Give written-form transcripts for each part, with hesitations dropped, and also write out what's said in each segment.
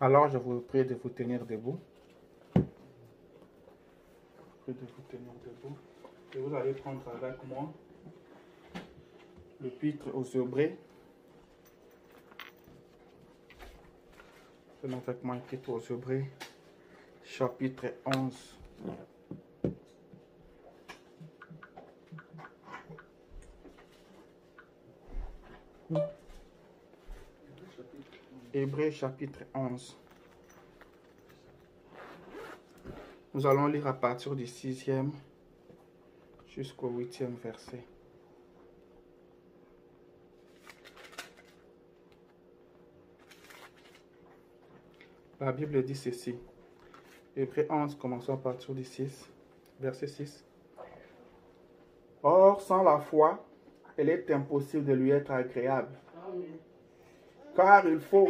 Alors, je vous prie de vous tenir debout. Je vous prie de vous tenir debout. Et vous allez prendre avec moi l'Épître aux Hébreux. Prenez avec moi l'Épître aux Hébreux, chapitre 11. Hébreux chapitre 11. Nous allons lire à partir du 6e jusqu'au 8e verset. La Bible dit ceci. Hébreux 11, commençons à partir du 6, verset 6. Or, sans la foi, il est impossible de lui être agréable. Amen. Car il faut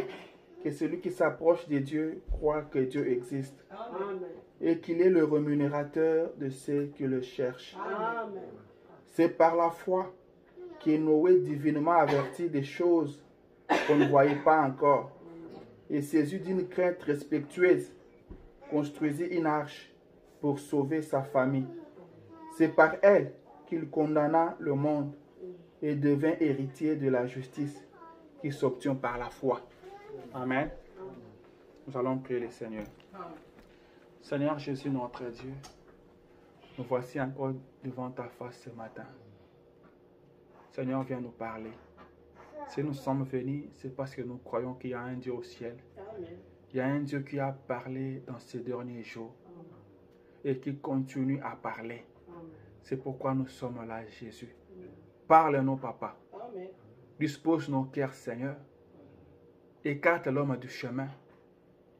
que celui qui s'approche de Dieu croit que Dieu existe. Amen. Et qu'il est le rémunérateur de ceux qui le cherchent. Amen. C'est par la foi que Noé, divinement averti des choses qu'on ne voyait pas encore, et saisi d'une crainte respectueuse, construisit une arche pour sauver sa famille. C'est par elle qu'il condamna le monde et devint héritier de la justice qui s'obtient par la foi. Amen. Nous allons prier le Seigneur. Seigneur Jésus, notre Dieu, nous voici encore devant ta face ce matin. Seigneur, viens nous parler. Si nous sommes venus, c'est parce que nous croyons qu'il y a un Dieu au ciel. Il y a un Dieu qui a parlé dans ces derniers jours et qui continue à parler. C'est pourquoi nous sommes là, Jésus. Parle-nous, Papa. Dispose nos cœurs, Seigneur. Écarte l'homme du chemin.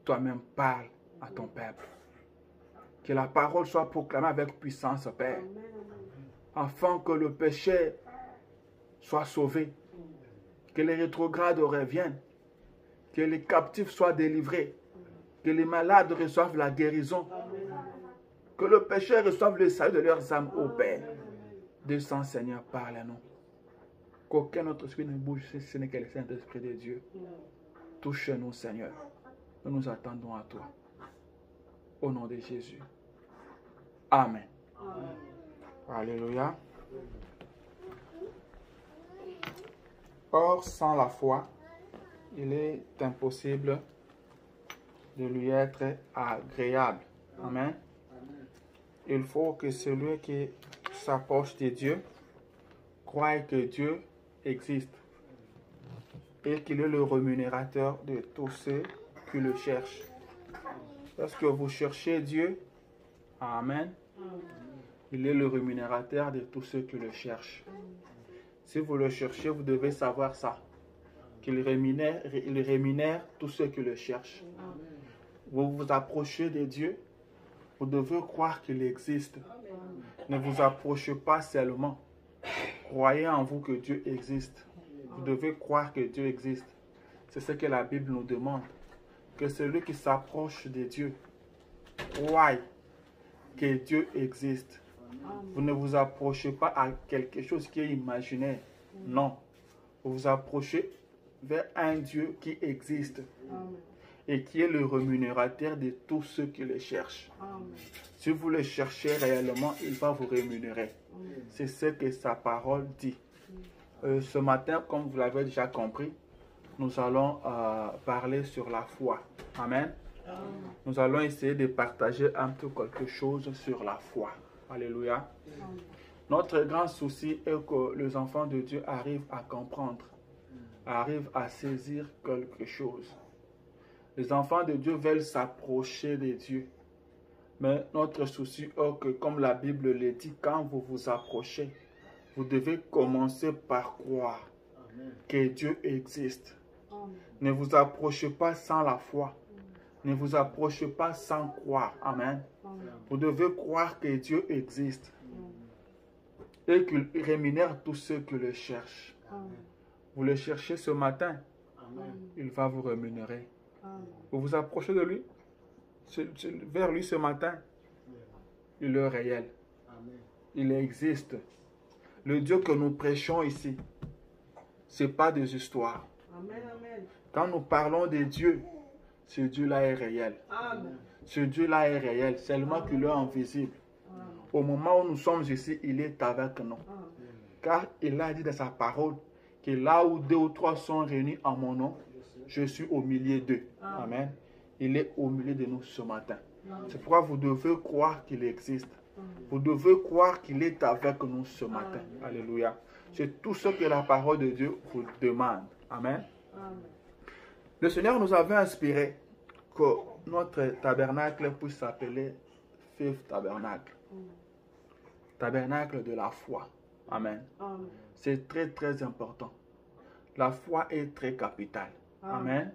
Toi-même parle à ton peuple. Que la parole soit proclamée avec puissance, Père. Afin que le péché soit sauvé. Que les rétrogrades reviennent. Que les captifs soient délivrés. Que les malades reçoivent la guérison. Que le péché reçoive le salut de leurs âmes, ô Père. Descends, Seigneur, parle-nous. Qu'aucun autre esprit ne bouge, ce n'est que le Saint-Esprit de Dieu. Touche-nous, Seigneur. Nous nous attendons à toi. Au nom de Jésus. Amen. Amen. Alléluia. Or, sans la foi, il est impossible de lui être agréable. Amen. Il faut que celui qui s'approche de Dieu croie que Dieu existe et qu'il est le rémunérateur de tous ceux qui le cherchent. Lorsque vous cherchez Dieu, Amen, il est le rémunérateur de tous ceux qui le cherchent. Si vous le cherchez, vous devez savoir ça, qu'il rémunère tous ceux qui le cherchent. Vous vous approchez de Dieu, vous devez croire qu'il existe. Ne vous approchez pas seulement. Croyez en vous que Dieu existe. Vous devez croire que Dieu existe. C'est ce que la Bible nous demande. Que celui qui s'approche de Dieu croie que Dieu existe. Vous ne vous approchez pas à quelque chose qui est imaginaire. Non. Vous vous approchez vers un Dieu qui existe et qui est le rémunérateur de tous ceux qui le cherchent. Si vous le cherchez réellement, il va vous rémunérer. C'est ce que sa parole dit. Ce matin, comme vous l'avez déjà compris, nous allons parler sur la foi. Amen. Nous allons essayer de partager un peu quelque chose sur la foi. Alléluia. Notre grand souci est que les enfants de Dieu arrivent à comprendre, arrivent à saisir quelque chose. Les enfants de Dieu veulent s'approcher de Dieu. Mais notre souci est que, comme la Bible le dit, quand vous vous approchez, vous devez commencer par croire que Dieu existe. Ne vous approchez pas sans la foi. Ne vous approchez pas sans croire. Amen. Vous devez croire que Dieu existe et qu'il rémunère tous ceux qui le cherchent. Vous le cherchez ce matin, il va vous rémunérer. Vous vous approchez de lui, vers lui ce matin, il est réel. Il existe. Le Dieu que nous prêchons ici, ce n'est pas des histoires. Quand nous parlons de Dieu, ce Dieu-là est réel. Amen. Ce Dieu-là est réel, seulement qu'il est invisible. Au moment où nous sommes ici, il est avec nous. Car il a dit dans sa parole que là où 2 ou 3 sont réunis en mon nom, je suis au milieu d'eux. Amen. Il est au milieu de nous ce matin. C'est pourquoi vous devez croire qu'il existe. Vous devez croire qu'il est avec nous ce matin. Alléluia. C'est tout ce que la parole de Dieu vous demande. Amen. Le Seigneur nous avait inspiré que notre tabernacle puisse s'appeler Fifth Tabernacle. Tabernacle de la foi. Amen. C'est très très important. La foi est très capitale. Amen.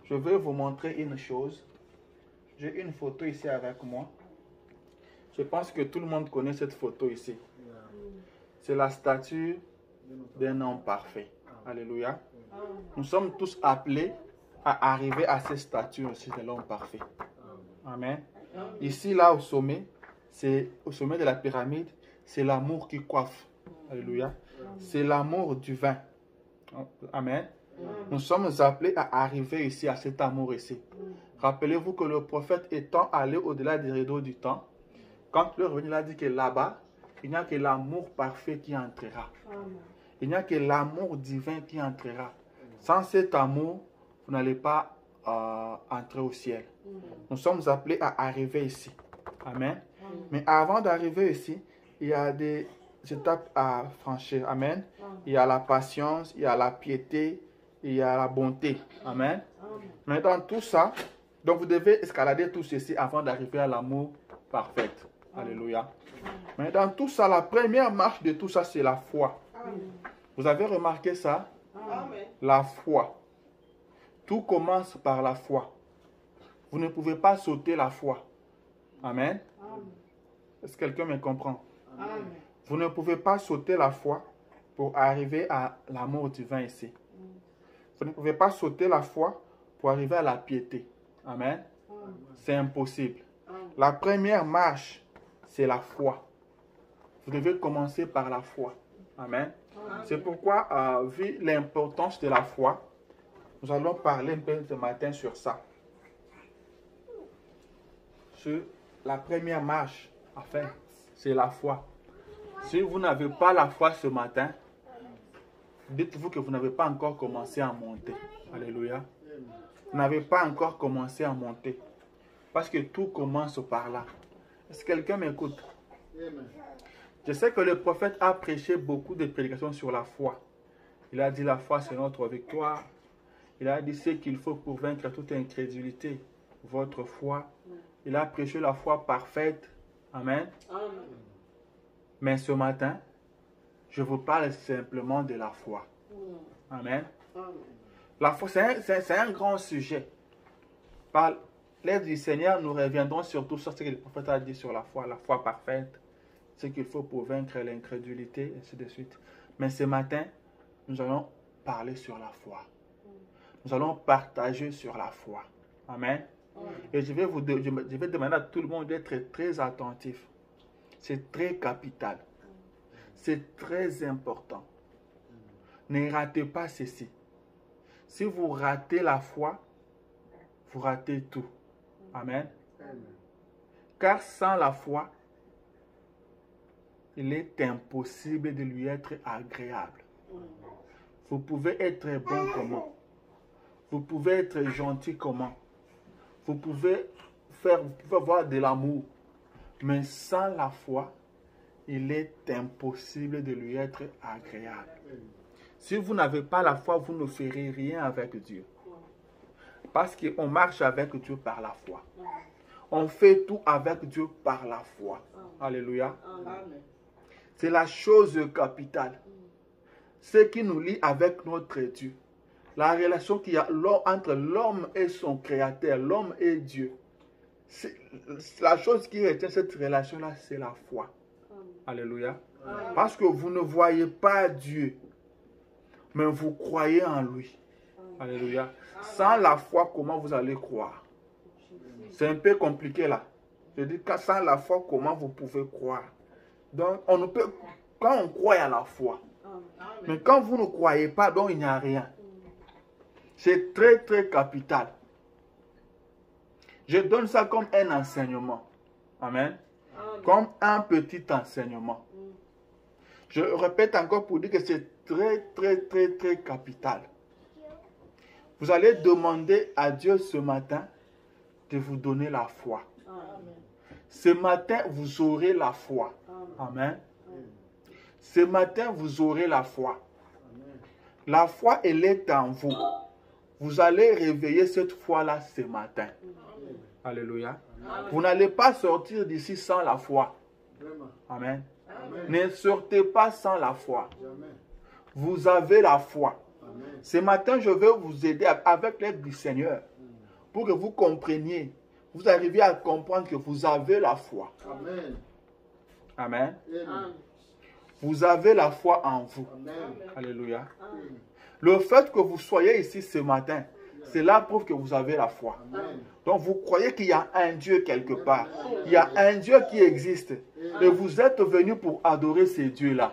Je vais vous montrer une chose. J'ai une photo ici avec moi. Je pense que tout le monde connaît cette photo ici. C'est la statue d'un homme parfait. Alléluia. Nous sommes tous appelés à arriver à cette statue aussi de l'homme parfait. Amen. Ici, là, au sommet, c'est au sommet de la pyramide, c'est l'amour qui coiffe. Alléluia. C'est l'amour du vin. Amen. Nous sommes appelés à arriver ici, à cet amour ici. Rappelez-vous que le prophète étant allé au-delà des rideaux du temps, quand il est revenu, il a dit que là-bas, il n'y a que l'amour parfait qui entrera. Il n'y a que l'amour divin qui entrera. Sans cet amour, vous n'allez pas entrer au ciel. Nous sommes appelés à arriver ici. Amen. Mais avant d'arriver ici, il y a des étapes à franchir. Amen. Il y a la patience, il y a la piété, il y a la bonté. Amen. Mais dans tout ça, donc vous devez escalader tout ceci avant d'arriver à l'amour parfait. Alléluia. Mais dans tout ça, la première marche de tout ça, c'est la foi. Vous avez remarqué ça? La foi. Tout commence par la foi. Vous ne pouvez pas sauter la foi. Amen. Est-ce que quelqu'un me comprend? Amen. Vous ne pouvez pas sauter la foi pour arriver à l'amour divin ici. Vous ne pouvez pas sauter la foi pour arriver à la piété. Amen. C'est impossible. La première marche, c'est la foi. Vous devez commencer par la foi. Amen. C'est pourquoi, vu l'importance de la foi, nous allons parler un peu ce matin sur ça. Sur la première marche, enfin, c'est la foi. Si vous n'avez pas la foi ce matin, dites-vous que vous n'avez pas encore commencé à monter. Alléluia. Vous n'avez pas encore commencé à monter. Parce que tout commence par là. Est-ce que quelqu'un m'écoute? Je sais que le prophète a prêché beaucoup de prédications sur la foi. Il a dit la foi c'est notre victoire. Il a dit ce qu'il faut pour vaincre toute incrédulité, votre foi. Il a prêché la foi parfaite. Amen. Mais ce matin, je vous parle simplement de la foi. Amen. La foi, c'est un grand sujet. Par l'aide du Seigneur, nous reviendrons sur tout ça, ce que le prophète a dit sur la foi parfaite, ce qu'il faut pour vaincre l'incrédulité, et ainsi de suite. Mais ce matin, nous allons parler sur la foi. Nous allons partager sur la foi. Amen. Et je vais demander à tout le monde d'être très attentif. C'est très capital. C'est très important. Ne ratez pas ceci. Si vous ratez la foi, vous ratez tout. Amen. Car sans la foi, il est impossible de lui être agréable. Vous pouvez être bon comment? Vous pouvez être gentil comment? Vous pouvez avoir de l'amour. Mais sans la foi, il est impossible de lui être agréable. Si vous n'avez pas la foi, vous ne ferez rien avec Dieu. Parce qu'on marche avec Dieu par la foi. On fait tout avec Dieu par la foi. Alléluia. C'est la chose capitale. Ce qui nous lie avec notre Dieu. La relation qu'il y a entre l'homme et son créateur, l'homme et Dieu. La chose qui retient cette relation-là, c'est la foi. Alléluia. Parce que vous ne voyez pas Dieu, mais vous croyez en lui. Alléluia. Sans la foi, comment vous allez croire? C'est un peu compliqué là. Je dis que sans la foi, comment vous pouvez croire? Donc, on ne peut, quand on croit à la foi, mais quand vous ne croyez pas, donc il n'y a rien. C'est très très capital. Je donne ça comme un enseignement. Amen. Comme un petit enseignement. Je répète encore pour dire que c'est très capital. Vous allez demander à Dieu ce matin de vous donner la foi. Ce matin, vous aurez la foi. Amen. Ce matin, vous aurez la foi. La foi, elle est en vous. Vous allez réveiller cette foi-là ce matin. Alléluia. Vous n'allez pas sortir d'ici sans la foi. Amen. Ne sortez pas sans la foi. Vous avez la foi. Ce matin, je vais vous aider avec l'aide du Seigneur pour que vous compreniez, vous arriviez à comprendre que vous avez la foi. Amen. Vous avez la foi en vous. Alléluia. Le fait que vous soyez ici ce matin, c'est la preuve que vous avez la foi. Donc vous croyez qu'il y a un Dieu quelque part. Il y a un Dieu qui existe. Et vous êtes venus pour adorer ces dieux-là.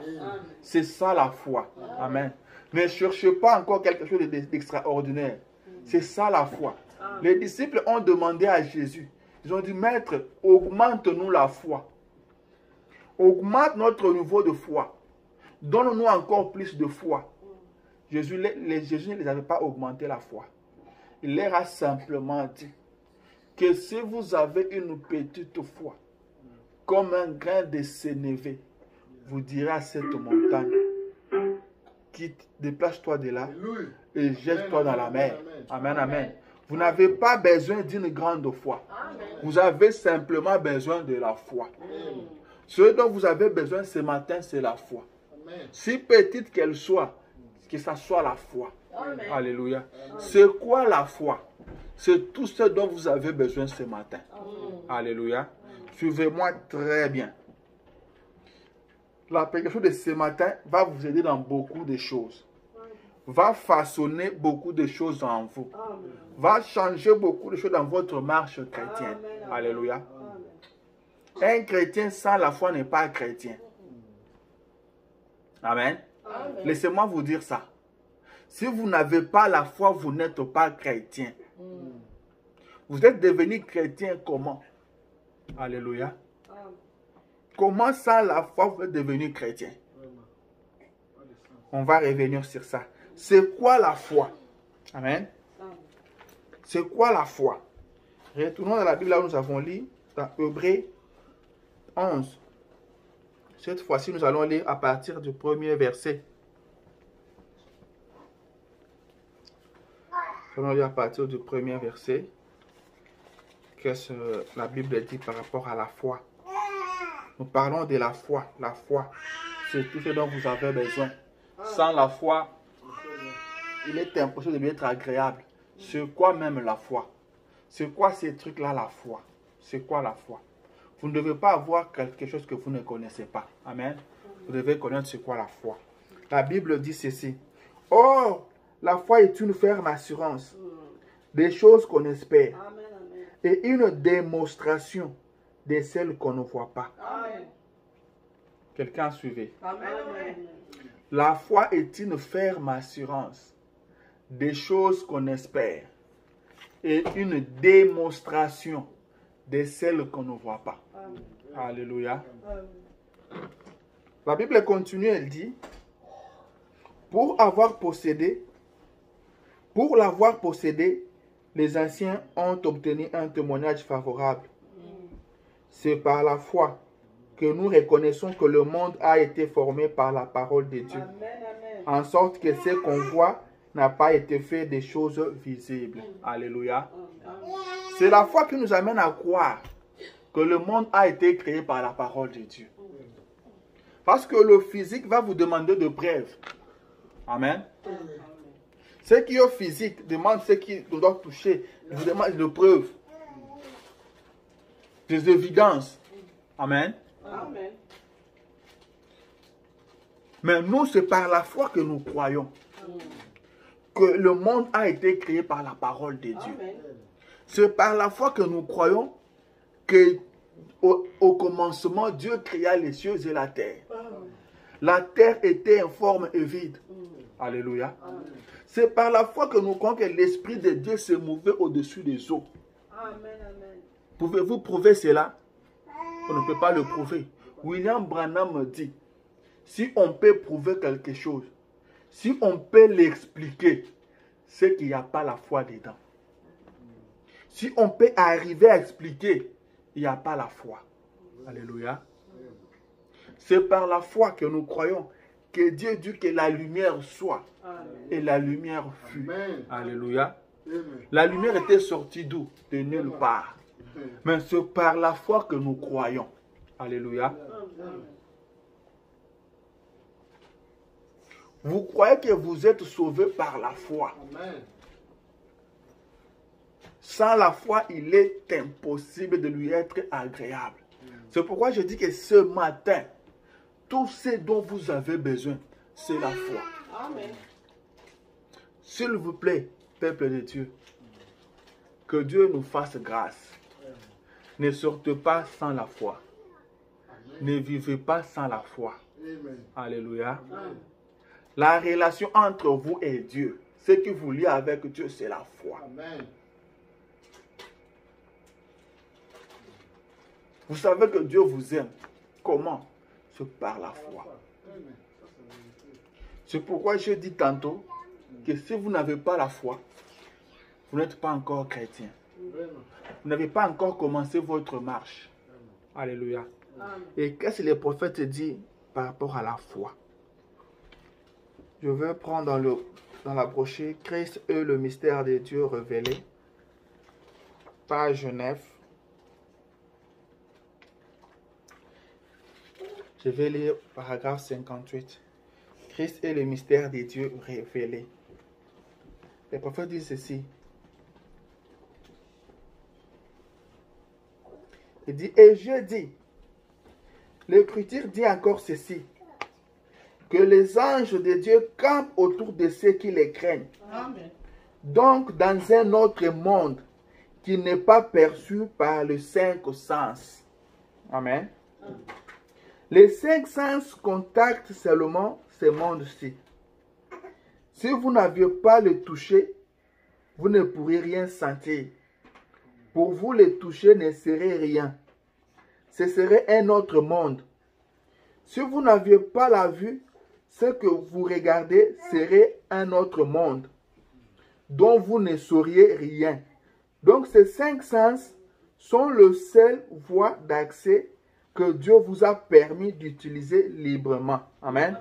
C'est ça la foi. Amen. Ne cherchez pas encore quelque chose d'extraordinaire. C'est ça la foi. Les disciples ont demandé à Jésus. Ils ont dit, Maître, augmente-nous la foi. Augmente notre niveau de foi. Donne-nous encore plus de foi. Jésus ne les avait pas augmenté la foi. Il leur a simplement dit que si vous avez une petite foi, comme un grain de sénévé, vous direz à cette montagne, quitte, déplace-toi de là et jette-toi dans la mer. Amen, amen. Vous n'avez pas besoin d'une grande foi. Vous avez simplement besoin de la foi. Ce dont vous avez besoin ce matin, c'est la foi. Si petite qu'elle soit, que ça soit la foi. Alléluia. C'est quoi la foi? C'est tout ce dont vous avez besoin ce matin. Alléluia. Suivez-moi très bien. La prédication de ce matin va vous aider dans beaucoup de choses. Va façonner beaucoup de choses en vous. Va changer beaucoup de choses dans votre marche chrétienne. Alléluia. Un chrétien sans la foi n'est pas un chrétien. Amen. Laissez-moi vous dire ça. Si vous n'avez pas la foi, vous n'êtes pas chrétien. Vous êtes devenu chrétien comment? Alléluia. Comment sans la foi vous êtes devenu chrétien? On va revenir sur ça. C'est quoi la foi? Amen. C'est quoi la foi? Retournons dans la Bible là où nous avons lu, dans Hébreux 11. Cette fois-ci, nous allons lire à partir du premier verset. Nous allons lire à partir du premier verset. Qu'est-ce que la Bible dit par rapport à la foi? Nous parlons de la foi. La foi, c'est tout ce dont vous avez besoin. Sans la foi, il est impossible de lui être agréable. C'est quoi même la foi? C'est quoi ces trucs-là, la foi? C'est quoi la foi? Vous ne devez pas avoir quelque chose que vous ne connaissez pas. Amen. Vous devez connaître c'est quoi la foi. La Bible dit ceci. Or, la foi est une ferme assurance des choses qu'on espère et une démonstration de celles qu'on ne voit pas. Quelqu'un suivez. La foi est une ferme assurance des choses qu'on espère et une démonstration de celles qu'on ne voit pas. Alléluia. La Bible continue, elle dit, pour l'avoir possédé, les anciens ont obtenu un témoignage favorable. C'est par la foi que nous reconnaissons que le monde a été formé par la parole de Dieu, en sorte que ce qu'on voit n'a pas été fait des choses visibles. Alléluia. C'est la foi qui nous amène à croire que le monde a été créé par la parole de Dieu. Parce que le physique va vous demander de preuves. Amen. Ce qui est physique demande ce qui doit toucher. Il vous demande de preuves. Des évidences. Amen. Amen. Mais nous, c'est par la foi que nous croyons que le monde a été créé par la parole de Dieu. C'est par la foi que nous croyons que au commencement, Dieu créa les cieux et la terre. La terre était informe et vide. Alléluia. C'est par la foi que nous croyons que l'Esprit de Dieu se mouvait au-dessus des eaux. Pouvez-vous prouver cela? On ne peut pas le prouver. William Branham dit, si on peut prouver quelque chose, si on peut l'expliquer, c'est qu'il n'y a pas la foi dedans. Si on peut arriver à expliquer, il n'y a pas la foi. Alléluia. C'est par la foi que nous croyons que Dieu dit que la lumière soit. Et la lumière fut. Alléluia. La lumière était sortie d'où? De nulle part. Mais c'est par la foi que nous croyons. Alléluia. Vous croyez que vous êtes sauvés par la foi. Sans la foi, il est impossible de lui être agréable. C'est pourquoi je dis que ce matin, tout ce dont vous avez besoin, c'est la foi. S'il vous plaît, peuple de Dieu, que Dieu nous fasse grâce. Ne sortez pas sans la foi. Ne vivez pas sans la foi. Alléluia. La relation entre vous et Dieu, ce qui vous lie avec Dieu, c'est la foi. Vous savez que Dieu vous aime. Comment? C'est par la foi. C'est pourquoi je dis tantôt que si vous n'avez pas la foi, vous n'êtes pas encore chrétien. Vous n'avez pas encore commencé votre marche. Alléluia. Et qu'est-ce que les prophètes disent par rapport à la foi? Je vais prendre dans la brochure Christ et le mystère de Dieu révélé. Page 9. Je vais lire paragraphe 58. Christ est le mystère de Dieu révélé. Les prophètes disent ceci. Il dit, et je dis, l'Écriture dit encore ceci, que les anges de Dieu campent autour de ceux qui les craignent. Amen. Donc, dans un autre monde qui n'est pas perçu par les 5 sens. Amen. Amen. Les 5 sens contactent seulement ce monde-ci. Si vous n'aviez pas le toucher, vous ne pourrez rien sentir. Pour vous, le toucher ne serait rien. Ce serait un autre monde. Si vous n'aviez pas la vue, ce que vous regardez serait un autre monde, dont vous ne sauriez rien. Donc ces 5 sens sont le seul voie d'accès que Dieu vous a permis d'utiliser librement. Amen.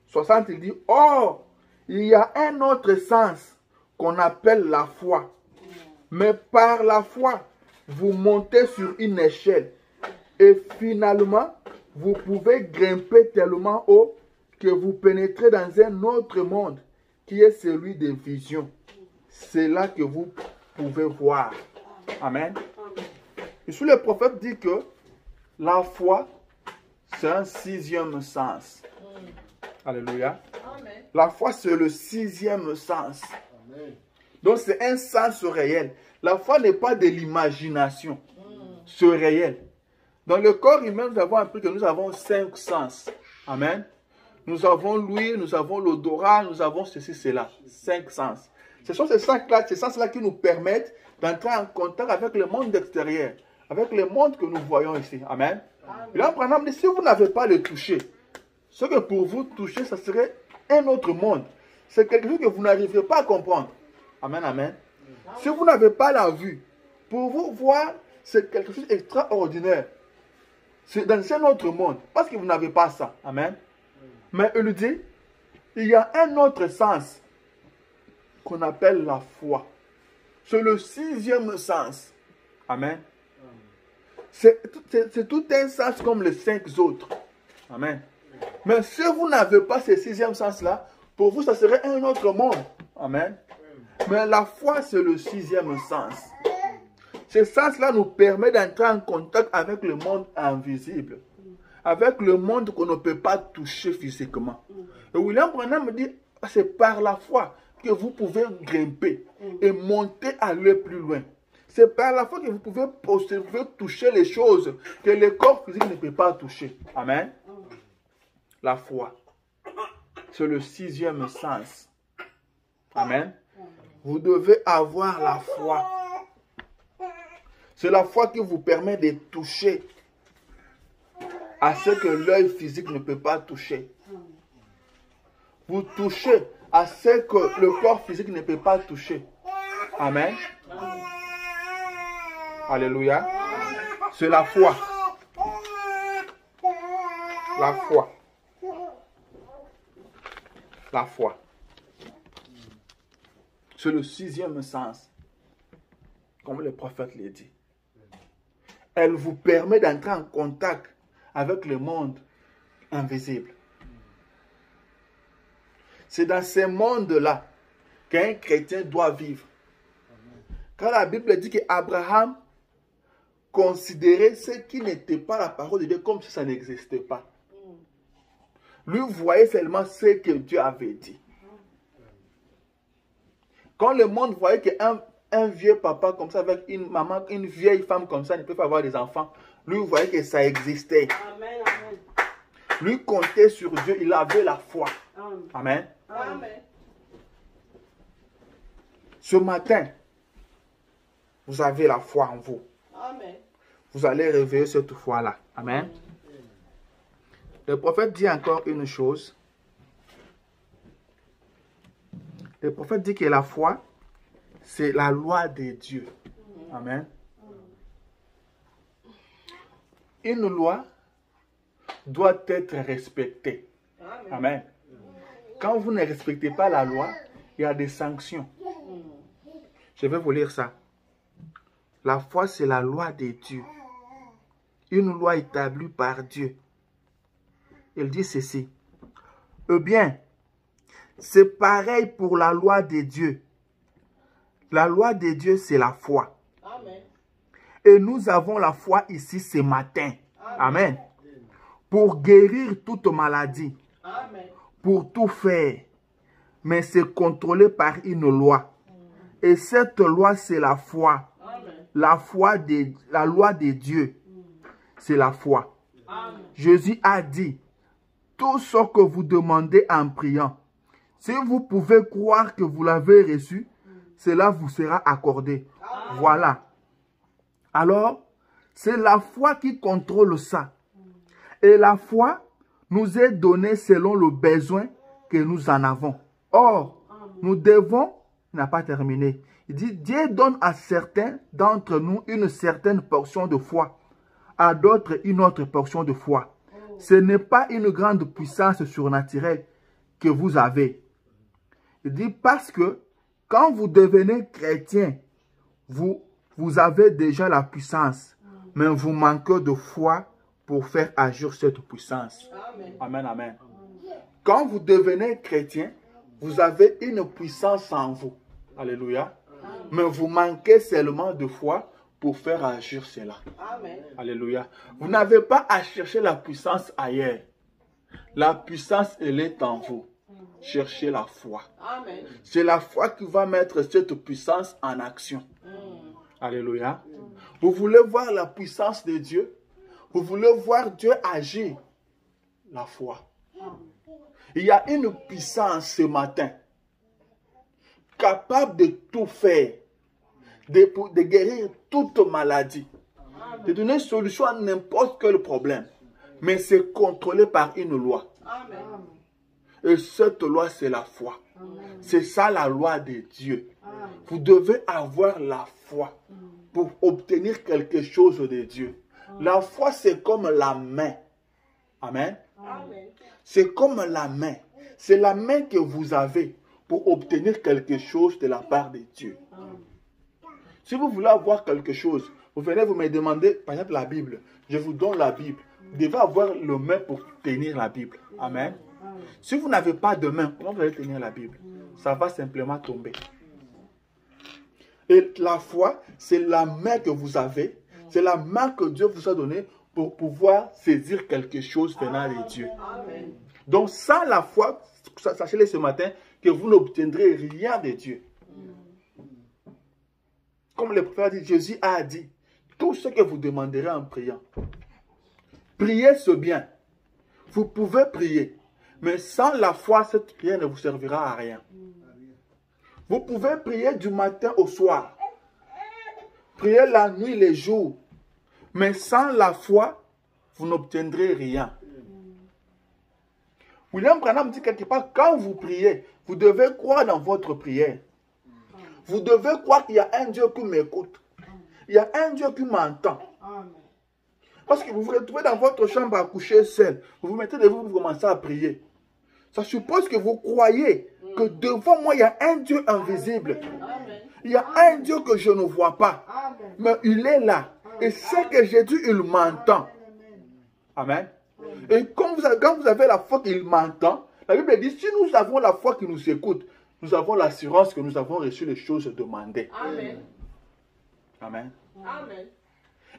60, il dit, oh, il y a un autre sens qu'on appelle la foi. Mais par la foi, vous montez sur une échelle. Et finalement, vous pouvez grimper tellement haut que vous pénétrez dans un autre monde qui est celui des visions. C'est là que vous pouvez voir. Amen. Ici, le prophète dit que la foi, c'est un 6e sens. Alléluia. Amen. La foi, c'est le 6e sens. Amen. Donc, c'est un sens réel. La foi n'est pas de l'imagination. C'est réel. Dans le corps humain, nous avons appris que nous avons 5 sens. Amen. Nous avons l'ouïe, nous avons l'odorat, nous avons ceci, cela. 5 sens. Ce sont ces sens-là qui nous permettent d'entrer en contact avec le monde extérieur, avec le monde que nous voyons ici. Amen. Et là, par exemple, si vous n'avez pas le toucher, ce que pour vous toucher, ça serait un autre monde. C'est quelque chose que vous n'arrivez pas à comprendre. Amen, amen. Si vous n'avez pas la vue, pour vous voir, c'est quelque chose d'extraordinaire. C'est dans un autre monde, parce que vous n'avez pas ça. Amen. Mais il dit, il y a un autre sens qu'on appelle la foi. C'est le 6e sens. Amen. C'est tout un sens comme les 5 autres. Amen. Mais si vous n'avez pas ce 6e sens-là, pour vous, ça serait un autre monde. Amen. Mais la foi, c'est le 6e sens. Ce sens-là nous permet d'entrer en contact avec le monde invisible. Avec le monde qu'on ne peut pas toucher physiquement. Et William Branham me dit, c'est par la foi que vous pouvez grimper et monter, aller plus loin. C'est par la foi que vous pouvez toucher les choses que le corps physique ne peut pas toucher. Amen. La foi. C'est le 6e sens. Amen. Vous devez avoir la foi. C'est la foi qui vous permet de toucher à ce que l'œil physique ne peut pas toucher. Vous touchez à ce que le corps physique ne peut pas toucher. Amen. Alléluia. C'est la foi. La foi. La foi. C'est le 6e sens, comme le prophète l'a dit. Elle vous permet d'entrer en contact avec le monde invisible. C'est dans ce monde-là qu'un chrétien doit vivre. Quand la Bible dit qu'Abraham considérait ce qui n'était pas la parole de Dieu comme si ça n'existait pas. Lui voyait seulement ce que Dieu avait dit. Quand le monde voyait qu'un vieux papa comme ça avec une maman, une vieille femme comme ça ne peut pas avoir des enfants, lui voyait que ça existait. Amen, amen. Lui comptait sur Dieu, il avait la foi. Amen. Amen. Ce matin, vous avez la foi en vous. Amen. Vous allez réveiller cette foi-là. Amen. Le prophète dit encore une chose. Le prophète dit que la foi, c'est la loi de Dieu. Amen. Une loi doit être respectée. Amen. Quand vous ne respectez pas la loi, il y a des sanctions. Je vais vous lire ça. La foi, c'est la loi de Dieu. Une loi établie par Dieu. Il dit ceci. Eh bien, c'est pareil pour la loi de Dieu. La loi de Dieu, c'est la foi. Amen. Et nous avons la foi ici ce matin. Amen. Pour guérir toute maladie. Amen. Pour tout faire. Mais c'est contrôlé par une loi. Et cette loi, c'est la foi. Amen. La loi de Dieu, c'est la foi. Amen. Jésus a dit, tout ce que vous demandez en priant, si vous pouvez croire que vous l'avez reçu, cela vous sera accordé. Amen. Voilà. Alors, c'est la foi qui contrôle ça. Et la foi nous est donnée selon le besoin que nous en avons. Or, nous devons, il n'a pas terminé, il dit, Dieu donne à certains d'entre nous une certaine portion de foi, à d'autres une autre portion de foi. Ce n'est pas une grande puissance surnaturelle que vous avez. Il dit parce que quand vous devenez chrétien, vous avez déjà la puissance, mais vous manquez de foi pour faire agir cette puissance. Amen. Amen, amen. Quand vous devenez chrétien, vous avez une puissance en vous. Alléluia. Mais vous manquez seulement de foi pour faire agir cela. Amen. Alléluia. Vous n'avez pas à chercher la puissance ailleurs. La puissance, elle est en vous. Cherchez la foi. Amen. C'est la foi qui va mettre cette puissance en action. Alléluia. Vous voulez voir la puissance de Dieu? Vous voulez voir Dieu agir? La foi. Il y a une puissance ce matin capable de tout faire, de guérir toute maladie, de donner solution à n'importe quel problème. Mais c'est contrôlé par une loi. Amen. Et cette loi, c'est la foi. C'est ça la loi de Dieu. Vous devez avoir la foi pour obtenir quelque chose de Dieu. La foi, c'est comme la main. Amen. Amen. C'est comme la main. C'est la main que vous avez pour obtenir quelque chose de la part de Dieu. Si vous voulez avoir quelque chose, vous venez vous me demander, par exemple, la Bible. Je vous donne la Bible. Vous devez avoir le main pour tenir la Bible. Amen. Si vous n'avez pas de main, comment vous allez tenir la Bible? Ça va simplement tomber. Et la foi, c'est la main que vous avez. C'est la main que Dieu vous a donnée pour pouvoir saisir quelque chose venant de Dieu. Amen. Donc, sans la foi, sachez-le ce matin, que vous n'obtiendrez rien de Dieu. Comme le prophète a dit, Jésus a dit, tout ce que vous demanderez en priant, priez ce bien. Vous pouvez prier, mais sans la foi, cette prière ne vous servira à rien. Vous pouvez prier du matin au soir. Priez la nuit, les jours. Mais sans la foi, vous n'obtiendrez rien. William Branham dit quelque part, quand vous priez, vous devez croire dans votre prière. Vous devez croire qu'il y a un Dieu qui m'écoute. Il y a un Dieu qui m'entend. Parce que vous vous retrouvez dans votre chambre à coucher seul. Vous vous mettez devant, vous commencez à prier. Ça suppose que vous croyez que devant moi, il y a un Dieu invisible. Il y a un Dieu que je ne vois pas. Mais il est là. Et ce que j'ai dit, il m'entend. Amen. Et quand vous avez la foi qu'il m'entend, la Bible dit, si nous avons la foi qui nous écoute, nous avons l'assurance que nous avons reçu les choses demandées. Amen. Amen. Amen.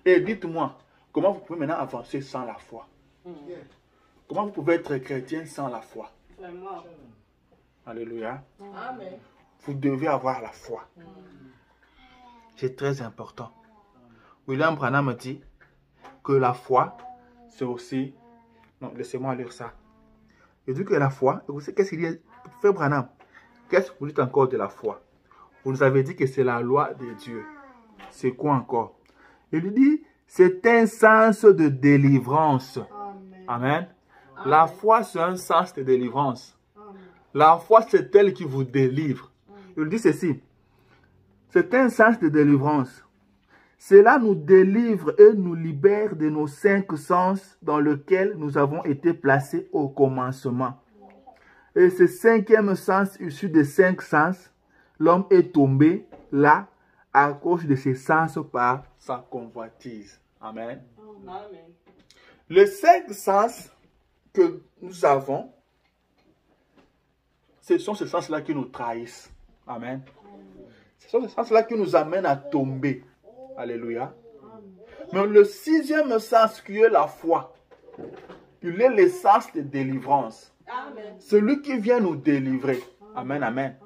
Et dites-moi, comment vous pouvez maintenant avancer sans la foi? Comment vous pouvez être chrétien sans la foi? Vraiment. Alléluia. Amen. Vous devez avoir la foi. C'est très important. William Branham me dit que la foi, c'est aussi... Non, laissez-moi lire ça. Il dit que la foi, vous savez qu'est-ce qu'il dit? Frère Branham, qu'est-ce que vous dites encore de la foi? Vous nous avez dit que c'est la loi de Dieu. C'est quoi encore? Il lui dit, c'est un sens de délivrance. Amen. Amen. La foi, c'est un sens de délivrance. Amen. La foi, c'est elle qui vous délivre. Il dit ceci. C'est un sens de délivrance. Cela nous délivre et nous libère de nos 5 sens dans lesquels nous avons été placés au commencement. Et ce 5e sens issu des 5 sens, l'homme est tombé là à cause de ses sens par sa convoitise. Amen. Amen. Les 5 sens que nous avons, ce sont ces sens-là qui nous trahissent. Amen. Ce sont ces sens-là qui nous amènent à tomber. Alléluia. Mais le 6e sens qui est la foi, il est le sens de délivrance. Amen. Celui qui vient nous délivrer. Amen, amen.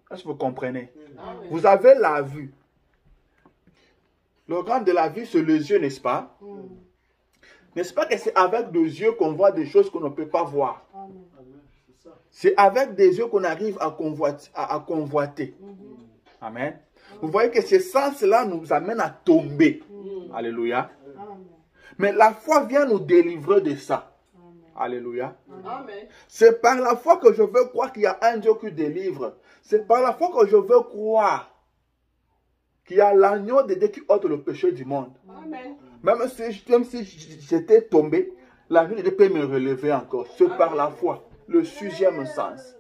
Est-ce que vous comprenez? Amen. Vous avez la vue. L'organe de la vue, c'est les yeux, n'est-ce pas? N'est-ce pas que c'est avec des yeux qu'on voit des choses qu'on ne peut pas voir? C'est avec des yeux qu'on arrive à convoiter. Amen. Vous voyez que ces sens-là nous amènent à tomber. Alléluia. Mais la foi vient nous délivrer de ça. Alléluia. Amen. C'est par la foi que je veux croire qu'il y a un Dieu qui délivre. C'est par la foi que je veux croire qu'il y a l'agneau de Dieu qui ôte le péché du monde. Amen. Même si j'étais tombé, l'agneau de Dieu peut me relever encore. C'est par la foi. Le 6e sens.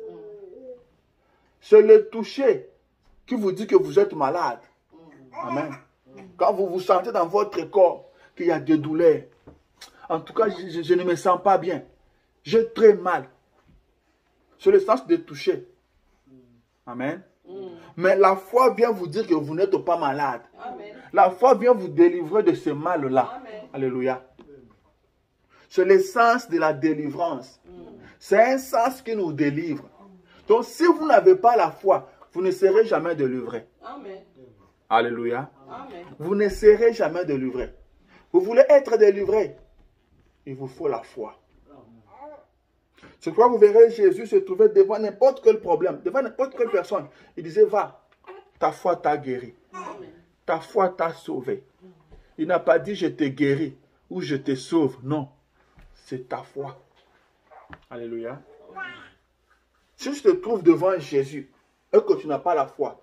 C'est le toucher qui vous dit que vous êtes malade. Amen. Quand vous vous sentez dans votre corps qu'il y a des douleurs. En tout cas, je ne me sens pas bien. J'ai très mal. C'est le sens de toucher. Amen. Mais la foi vient vous dire que vous n'êtes pas malade. Amen. La foi vient vous délivrer de ce mal-là. Amen. Alléluia. C'est le sens de la délivrance. C'est un sens qui nous délivre. Donc, si vous n'avez pas la foi, vous ne serez jamais délivré. Amen. Alléluia. Amen. Vous ne serez jamais délivré. Vous voulez être délivré, il vous faut la foi. C'est pourquoi vous verrez Jésus se trouver devant n'importe quel problème, devant n'importe quelle personne. Il disait, va, ta foi t'a guéri. Ta foi t'a sauvé. Il n'a pas dit, je te guéris ou je te sauve. Non, c'est ta foi. Alléluia. Si tu te trouves devant Jésus et que tu n'as pas la foi,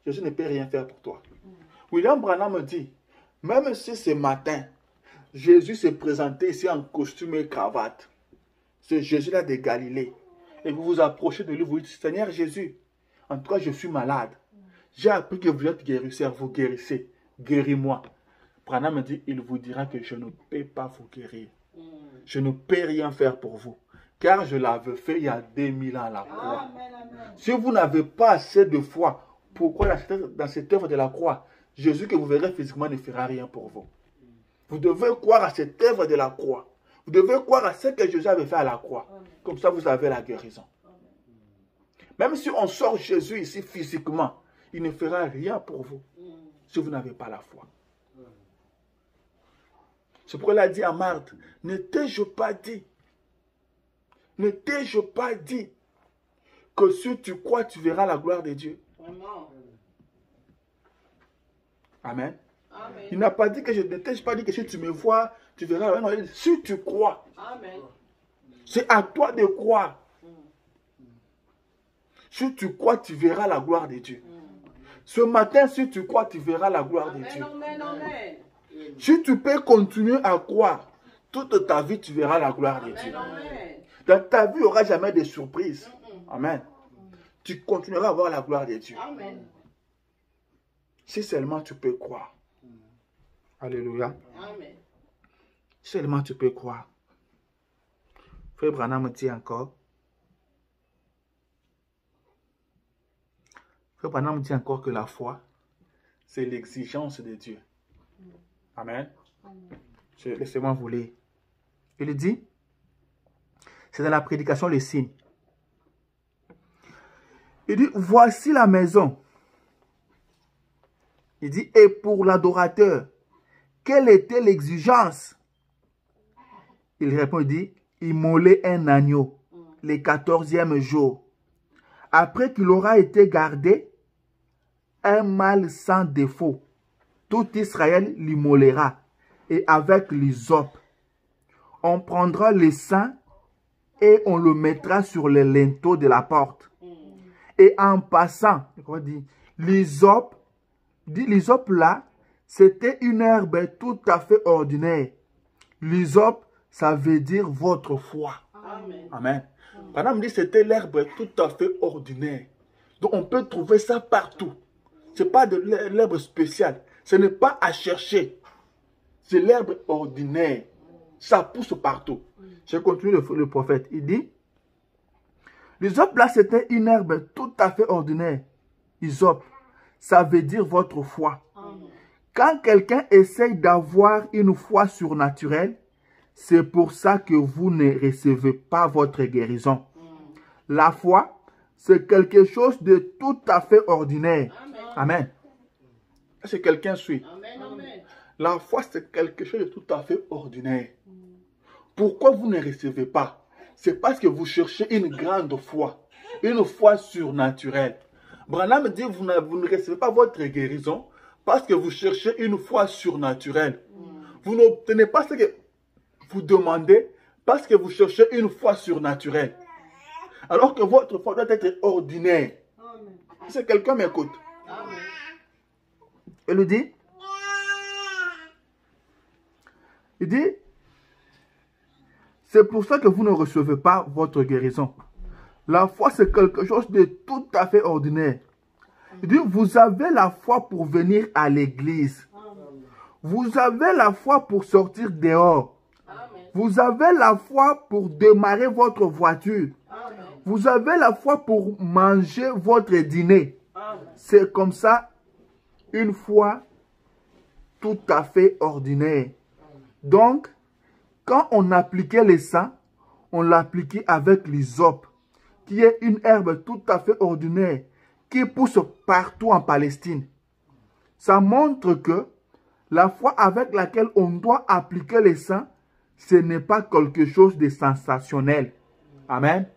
Jésus ne peut rien faire pour toi. William Branham me dit, même si ce matin, Jésus s'est présenté ici en costume et cravate, c'est Jésus-là de Galilée, et vous vous approchez de lui, vous dites, Seigneur Jésus, en tout cas je suis malade. J'ai appris que vous êtes guérisseur, vous guérissez, guéris-moi. Branham me dit, il vous dira que je ne peux pas vous guérir. Je ne peux rien faire pour vous. Car je l'avais fait il y a 2000 ans à la croix. Amen. Amen. Si vous n'avez pas assez de foi, pourquoi dans cette œuvre de la croix, Jésus que vous verrez physiquement ne fera rien pour vous? Vous devez croire à cette œuvre de la croix. Vous devez croire à ce que Jésus avait fait à la croix. Comme ça, vous avez la guérison. Même si on sort Jésus ici physiquement, il ne fera rien pour vous si vous n'avez pas la foi. C'est pourquoi il a dit à Marthe, ne t'ai-je pas dit, ne t'ai-je pas dit que si tu crois, tu verras la gloire de Dieu. Vraiment. Amen. Amen. Il n'a pas dit que je déteste, pas dit que si tu me vois, tu verras. Non, il dit, si tu crois, c'est à toi de croire. Si tu crois, tu verras la gloire de Dieu. Ce matin, si tu crois, tu verras la gloire de Dieu. Si tu peux continuer à croire, toute ta vie, tu verras la gloire de Dieu. Dans ta vie, il n'y aura jamais de surprise. Amen. Tu continueras à voir la gloire de Dieu. Amen. Si seulement tu peux croire. Alléluia. Amen. Si seulement tu peux croire. Frère Branham me dit encore. Frère Branham me dit encore que la foi, c'est l'exigence de Dieu. Amen. Laissez-moi vous lire. Il dit, c'est dans la prédication les signes. Il dit, voici la maison. Il dit, et pour l'adorateur, quelle était l'exigence? Il répond, il dit, immoler un agneau, le 14e jour. Après qu'il aura été gardé, un mâle sans défaut, tout Israël l'immolera, et avec l'hysope, on prendra le sang et on le mettra sur les linteaux de la porte. Et en passant, l'hysope, l'hysope là, c'était une herbe tout à fait ordinaire. L'hysope, ça veut dire votre foi. Amen. Amen. Pendant me dit c'était l'herbe tout à fait ordinaire. Donc on peut trouver ça partout. Ce n'est pas de l'herbe spéciale. Ce n'est pas à chercher. C'est l'herbe ordinaire. Ça pousse partout. Je continue le prophète. Il dit, l'hysope là c'était une herbe tout à fait ordinaire. Hysope, ça veut dire votre foi. Amen. Quand quelqu'un essaye d'avoir une foi surnaturelle, c'est pour ça que vous ne recevez pas votre guérison. La foi, c'est quelque chose de tout à fait ordinaire. Amen. Est-ce que quelqu'un suit? Amen. Amen. La foi, c'est quelque chose de tout à fait ordinaire. Pourquoi vous ne recevez pas? C'est parce que vous cherchez une grande foi. Une foi surnaturelle. Branham dit, vous ne recevez pas votre guérison parce que vous cherchez une foi surnaturelle. Vous n'obtenez pas ce que vous demandez parce que vous cherchez une foi surnaturelle. Alors que votre foi doit être ordinaire. Si quelqu'un m'écoute. Il dit, c'est pour ça que vous ne recevez pas votre guérison. La foi, c'est quelque chose de tout à fait ordinaire. Il dit, vous avez la foi pour venir à l'église. Vous avez la foi pour sortir dehors. Vous avez la foi pour démarrer votre voiture. Vous avez la foi pour manger votre dîner. C'est comme ça, une foi tout à fait ordinaire. Donc, quand on appliquait le sang, on l'appliquait avec l'hysope, qui est une herbe tout à fait ordinaire, qui pousse partout en Palestine. Ça montre que la foi avec laquelle on doit appliquer le sang, ce n'est pas quelque chose de sensationnel. Amen.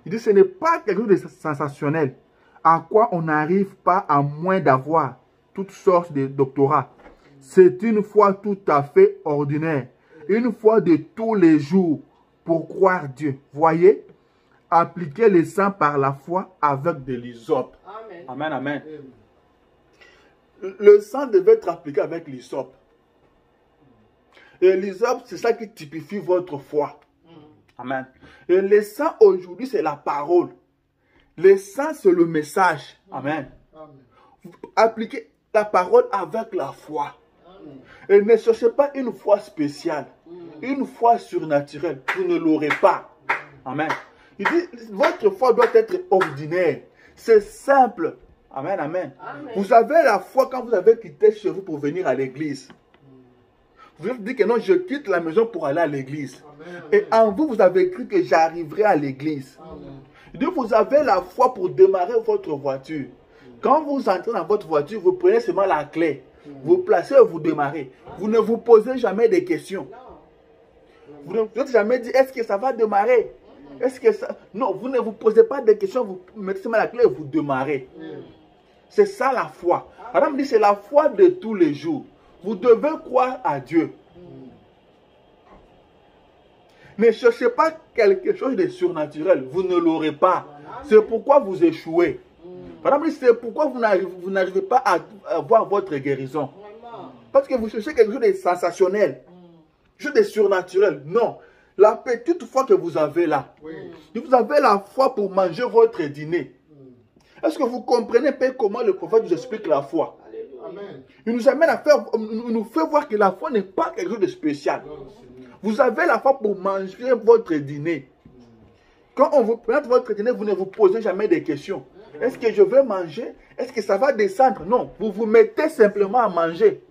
Il dit ce n'est pas quelque chose de sensationnel, à quoi on n'arrive pas à moins d'avoir toutes sortes de doctorats. C'est une foi tout à fait ordinaire. Une foi de tous les jours pour croire Dieu. Voyez, appliquer le sang par la foi avec de l'hysope. Amen. Amen, amen. Le sang devait être appliqué avec l'hysope. Et l'hysope, c'est ça qui typifie votre foi. Amen. Et le sang aujourd'hui, c'est la parole. Le sang, c'est le message. Amen. Appliquez la parole avec la foi. Et ne cherchez pas une foi spéciale. Une foi surnaturelle. Vous ne l'aurez pas. Amen. Il dit, votre foi doit être ordinaire. C'est simple. Amen, amen. Amen. Vous avez la foi quand vous avez quitté chez vous pour venir à l'église. Vous avez dit que non, je quitte la maison pour aller à l'église. Et en vous, vous avez cru que j'arriverai à l'église. Donc vous avez la foi pour démarrer votre voiture. Quand vous entrez dans votre voiture, vous prenez seulement la clé. Vous placez et vous démarrez. Vous ne vous posez jamais de questions. Vous ne vous êtes jamais dit, est-ce que ça va démarrer? Est-ce que ça... Non, vous ne vous posez pas de questions. Vous mettez seulement la clé et vous démarrez. C'est ça la foi. Madame dit, c'est la foi de tous les jours. Vous devez croire à Dieu. Ne cherchez pas quelque chose de surnaturel. Vous ne l'aurez pas. C'est pourquoi vous échouez. Madame dit, c'est pourquoi vous n'arrivez pas à avoir votre guérison. Parce que vous cherchez quelque chose de sensationnel. Quelque chose de surnaturel. Non. La petite foi que vous avez là. Vous avez la foi pour manger votre dîner. Est-ce que vous comprenez un peu comment le prophète nous explique la foi? Amen. Il nous amène à faire, il nous fait voir que la foi n'est pas quelque chose de spécial. Vous avez la foi pour manger votre dîner. Quand on vous présente votre dîner, vous ne vous posez jamais des questions. Est-ce que je vais manger? Est-ce que ça va descendre? Non, vous vous mettez simplement à manger.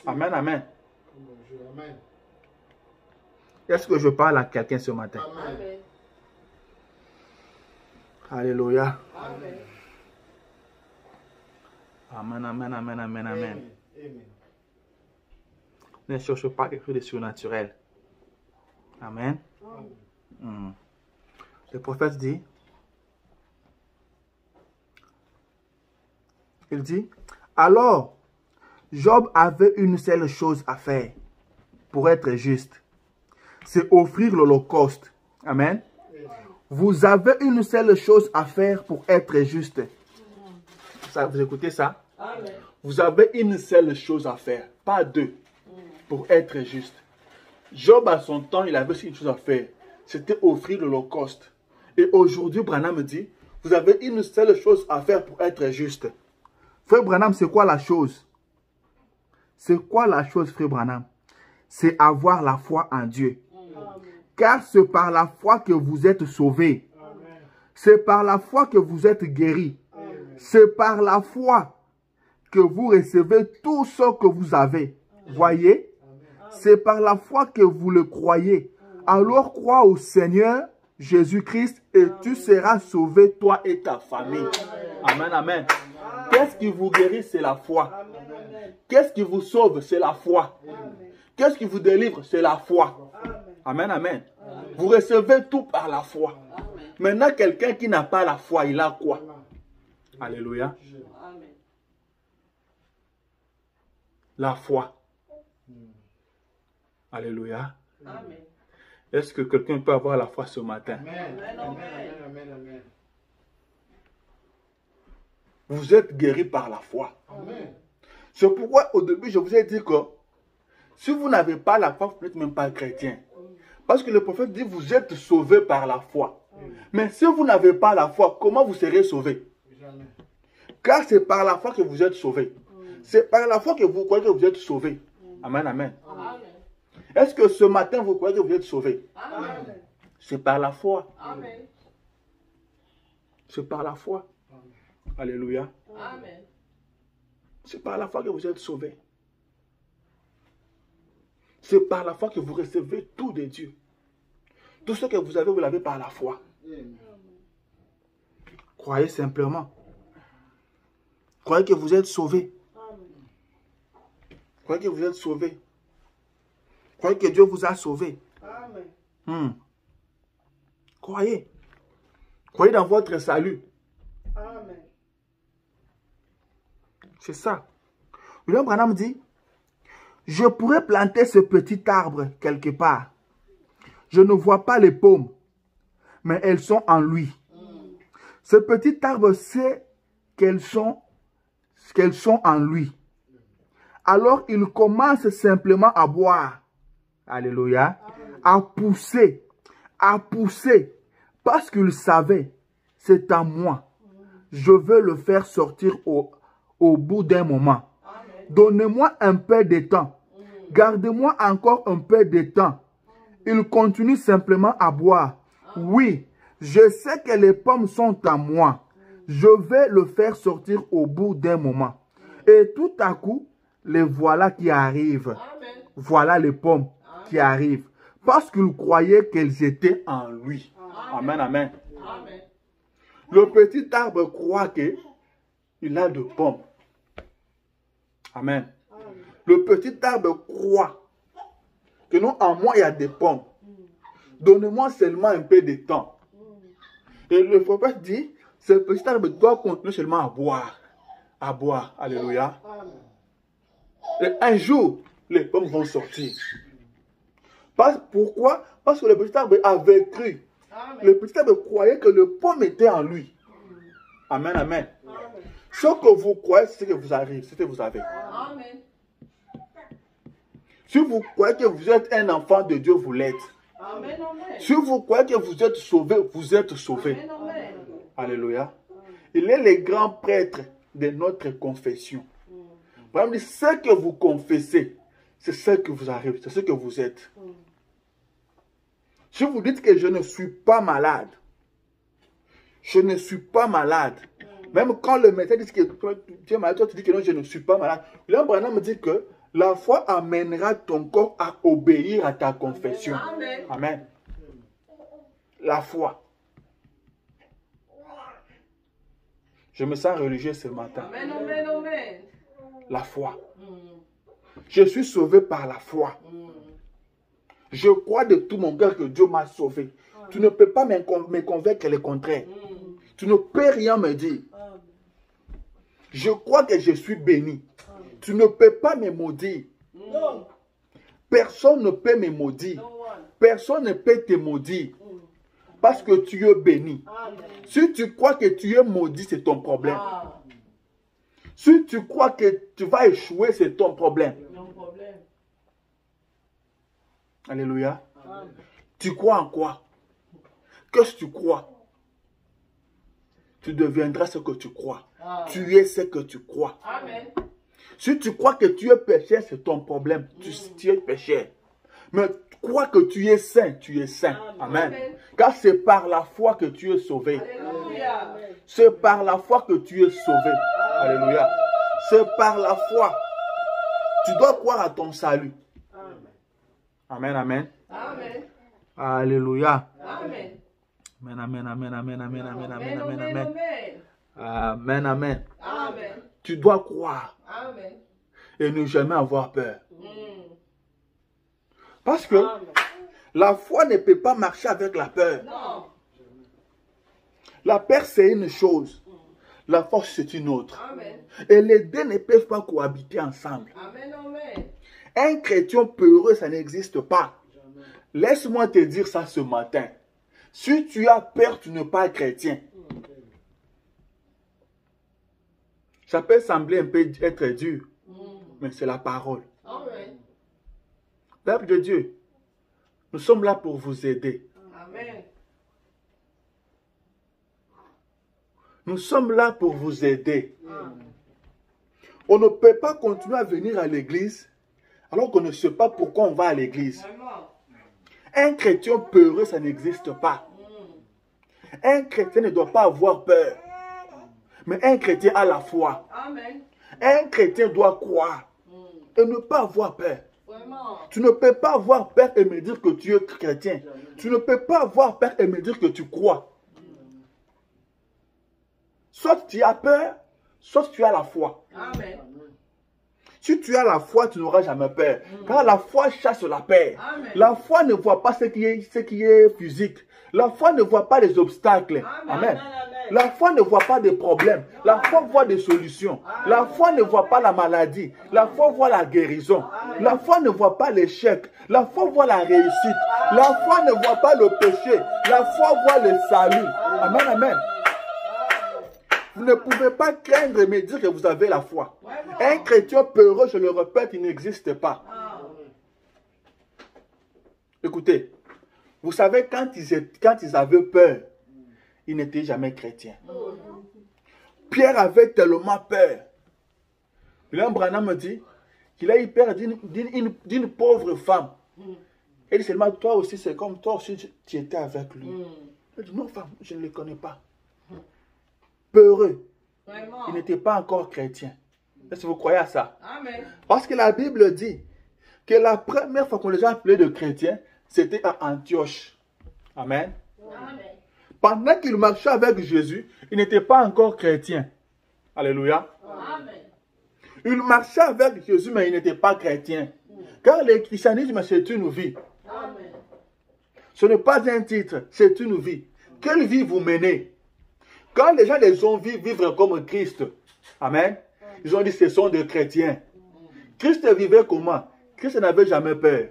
Amen, amen. Est-ce que je parle à quelqu'un ce matin? Amen. Alléluia. Amen. Amen, amen, amen, amen, amen. Ne cherche pas quelque chose de surnaturel. Amen. Le prophète dit, il dit, alors, Job avait une seule chose à faire pour être juste. C'est offrir l'holocauste. Amen. Vous avez une seule chose à faire pour être juste. Ça, vous écoutez ça? Amen. Vous avez une seule chose à faire, pas deux, pour être juste. Job, à son temps, il avait aussi une chose à faire. C'était offrir l'holocauste. Et aujourd'hui, Branham me dit, vous avez une seule chose à faire pour être juste. Frère Branham, c'est quoi la chose? C'est quoi la chose, frère Branham? C'est avoir la foi en Dieu. Car c'est par la foi que vous êtes sauvés. C'est par la foi que vous êtes guéris. C'est par la foi que vous recevez tout ce que vous avez. Voyez? C'est par la foi que vous le croyez. Alors crois au Seigneur Jésus-Christ et tu seras sauvé, toi et ta famille. Amen, amen. Qu'est-ce qui vous guérit? C'est la foi. Qu'est-ce qui vous sauve? C'est la foi. Qu'est-ce qui vous délivre? C'est la foi. Amen, amen. Vous recevez tout par la foi. Maintenant, quelqu'un qui n'a pas la foi, il a quoi? Alléluia. La foi. Alléluia. Est-ce que quelqu'un peut avoir la foi ce matin? Amen. Vous êtes guéri par la foi. C'est pourquoi au début, je vous ai dit que si vous n'avez pas la foi, vous n'êtes même pas chrétien. Parce que le prophète dit, vous êtes sauvés par la foi. Mais si vous n'avez pas la foi, comment vous serez sauvés? Car c'est par la foi que vous êtes sauvés. C'est par la foi que vous croyez que vous êtes sauvés. Amen, amen. Est-ce que ce matin, vous croyez que vous êtes sauvés? C'est par la foi. C'est par la foi. Alléluia. C'est par la foi que vous êtes sauvés. C'est par la foi que vous recevez tout de Dieu. Tout ce que vous l'avez par la foi. Croyez simplement. Croyez que vous êtes sauvés. Croyez que vous êtes sauvés. Croyez que Dieu vous a sauvés. Croyez. Croyez dans votre salut. C'est ça. William Branham dit, je pourrais planter ce petit arbre quelque part. Je ne vois pas les pommes, mais elles sont en lui. Ce petit arbre sait qu'elles sont en lui. Alors il commence simplement à boire. Alléluia. À pousser. Parce qu'il savait, c'est à moi. Je veux le faire sortir au bout d'un moment. Donnez-moi un peu de temps. Gardez-moi encore un peu de temps. Il continue simplement à boire. Oui, je sais que les pommes sont à moi. Je vais le faire sortir au bout d'un moment. Et tout à coup, les voilà qui arrivent. Voilà les pommes qui arrivent. Parce qu'il croyait qu'elles étaient en lui. Amen, amen. Le petit arbre croit qu'il a de pommes. Amen. Le petit arbre croit que non, en moi, il y a des pommes. Donnez-moi seulement un peu de temps. Et le prophète dit, ce petit arbre doit continuer seulement à boire. À boire. Alléluia. Et un jour, les pommes vont sortir. Pourquoi? Parce que le petit arbre avait cru. Le petit arbre croyait que le pomme était en lui. Amen, amen. Ce que vous croyez, c'est ce que vous arrive, c'est ce que vous avez. Amen. Si vous croyez que vous êtes un enfant de Dieu, vous l'êtes. Amen, amen. Si vous croyez que vous êtes sauvé, vous êtes sauvé. Amen, amen. Alléluia. Il est le grand prêtre de notre confession. Par exemple, ce que vous confessez, c'est ce que vous arrive, c'est ce que vous êtes. Si vous dites que je ne suis pas malade, je ne suis pas malade. Même quand le médecin dit que tu es malade, toi tu dis que non, je ne suis pas malade. Là, Branham me dit que la foi amènera ton corps à obéir à ta confession. Amen. Amen. La foi. Je me sens religieux ce matin. Amen, amen, amen. La foi. Je suis sauvé par la foi. Je crois de tout mon cœur que Dieu m'a sauvé. Tu ne peux pas me convaincre le contraire. Tu ne peux rien me dire. Je crois que je suis béni. Tu ne peux pas me maudire. Personne ne peut me maudire. Personne ne peut te maudire. Parce que tu es béni. Si tu crois que tu es maudit, c'est ton problème. Si tu crois que tu vas échouer, c'est ton problème. Alléluia. Tu crois en quoi? Qu'est-ce que tu crois? Tu deviendras ce que tu crois. Tu es ce que tu crois. Amen. Si tu crois que tu es pécheur, c'est ton problème. Tu es pécheur. Mais crois que tu es saint, tu es saint. Amen. Car c'est par la foi que tu es sauvé. Alléluia. C'est par la foi que tu es sauvé. Alléluia. C'est par la foi. Tu dois croire à ton salut. Amen, amen. Amen. Alléluia. Amen. Amen, amen, amen, amen, amen, amen, amen, amen, Amen, amen. Amen, amen. Amen. Tu dois croire Amen. et ne jamais avoir peur. Parce que la foi ne peut pas marcher avec la peur. Non. La peur, c'est une chose. La force, c'est une autre. Amen. Et les deux ne peuvent pas cohabiter ensemble. Amen, amen. Un chrétien peureux, ça n'existe pas. Laisse-moi te dire ça ce matin. Si tu as peur, tu n'es pas chrétien. Ça peut sembler un peu être dur, mais c'est la parole. Amen. Peuple de Dieu, nous sommes là pour vous aider. Amen. Nous sommes là pour vous aider. On ne peut pas continuer à venir à l'église alors qu'on ne sait pas pourquoi on va à l'église. Vraiment. Un chrétien peureux, ça n'existe pas. Un chrétien ne doit pas avoir peur. Mais un chrétien a la foi. Amen. Un chrétien doit croire et ne pas avoir peur. Vraiment. Tu ne peux pas avoir peur et me dire que tu es chrétien. Tu ne peux pas avoir peur et me dire que tu crois. Soit tu as peur, soit tu as la foi. Amen. Si tu as la foi, tu n'auras jamais peur. Car la foi chasse la peur. Amen. La foi ne voit pas ce qui est physique. La foi ne voit pas les obstacles. Amen. La foi ne voit pas des problèmes. La foi voit des solutions. La foi ne voit pas la maladie. La foi voit la guérison. La foi ne voit pas l'échec. La foi voit la réussite. La foi ne voit pas le péché. La foi voit le salut. Amen, amen. Vous ne pouvez pas craindre et me dire que vous avez la foi. Un chrétien peureux, je le répète, il n'existe pas. Écoutez, vous savez, quand ils avaient peur, ils n'étaient jamais chrétiens. Pierre avait tellement peur. William Branham me dit qu'il a eu peur d'une pauvre femme. Elle dit seulement, toi aussi, c'est comme toi aussi, tu étais avec lui. Il dit, non, femme, je ne le connais pas. Peureux. Vraiment. Il n'était pas encore chrétien. Est-ce que vous croyez à ça? Amen. Parce que la Bible dit que la première fois qu'on les a appelés de chrétiens, c'était à Antioche. Amen. Amen. Pendant qu'il marchait avec Jésus, il n'était pas encore chrétien. Alléluia. Amen. Il marchait avec Jésus, mais il n'était pas chrétien. Car le christianisme, c'est une vie. Amen. Ce n'est pas un titre, c'est une vie. Quelle vie vous menez? Quand les gens les ont vus vivre comme Christ, amen, ils ont dit ce sont des chrétiens. Christ vivait comment? Christ n'avait jamais peur.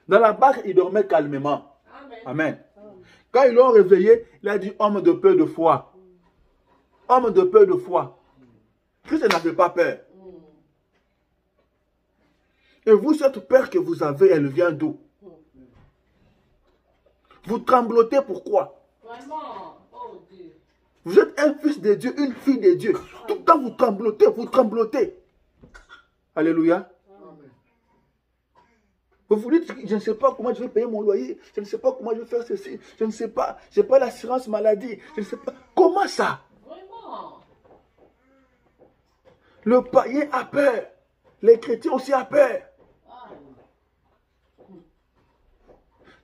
Dans la barque, il dormait calmement. Amen. Quand ils l'ont réveillé, il a dit homme de peu de foi. Homme de peu de foi. Christ n'avait pas peur. Et vous, cette peur que vous avez, elle vient d'où? Vous tremblotez pourquoi? Vous êtes un fils de Dieu, une fille de Dieu. Tout le temps, vous tremblotez, vous tremblotez. Alléluia. Vous vous dites, je ne sais pas comment je vais payer mon loyer. Je ne sais pas comment je vais faire ceci. Je ne sais pas. Je n'ai pas l'assurance maladie. Je ne sais pas. Comment ça? Le païen a peur. Les chrétiens aussi ont peur.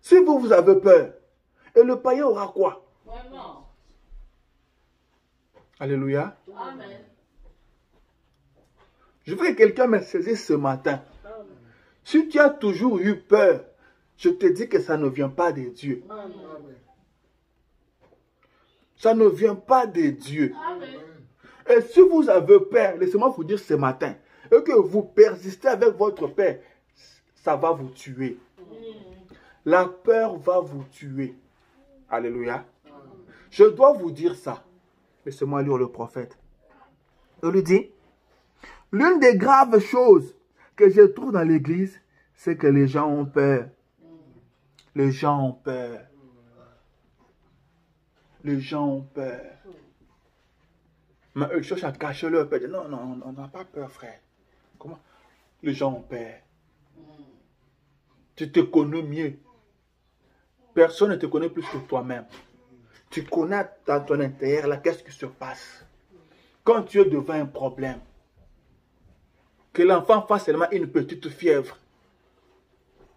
Si vous, vous avez peur, et le païen aura quoi? Alléluia. Amen. Je veux que quelqu'un me saisisse ce matin. Si tu as toujours eu peur, je te dis que ça ne vient pas de Dieu. Ça ne vient pas de Dieu. Et si vous avez peur, laissez-moi vous dire ce matin, et que vous persistez avec votre peur, ça va vous tuer. La peur va vous tuer. Alléluia. Je dois vous dire ça. Laissez-moi lire le prophète. Il lui dit, l'une des graves choses que je trouve dans l'église, c'est que les gens ont peur. Les gens ont peur. Les gens ont peur. Mais eux cherchent à cacher leur peur. Non, non, on n'a pas peur, frère. Comment? Les gens ont peur. Tu te connais mieux. Personne ne te connaît plus que toi-même. Tu connais dans ton intérieur, là, qu'est-ce qui se passe. Quand tu es devant un problème, que l'enfant fasse seulement une petite fièvre,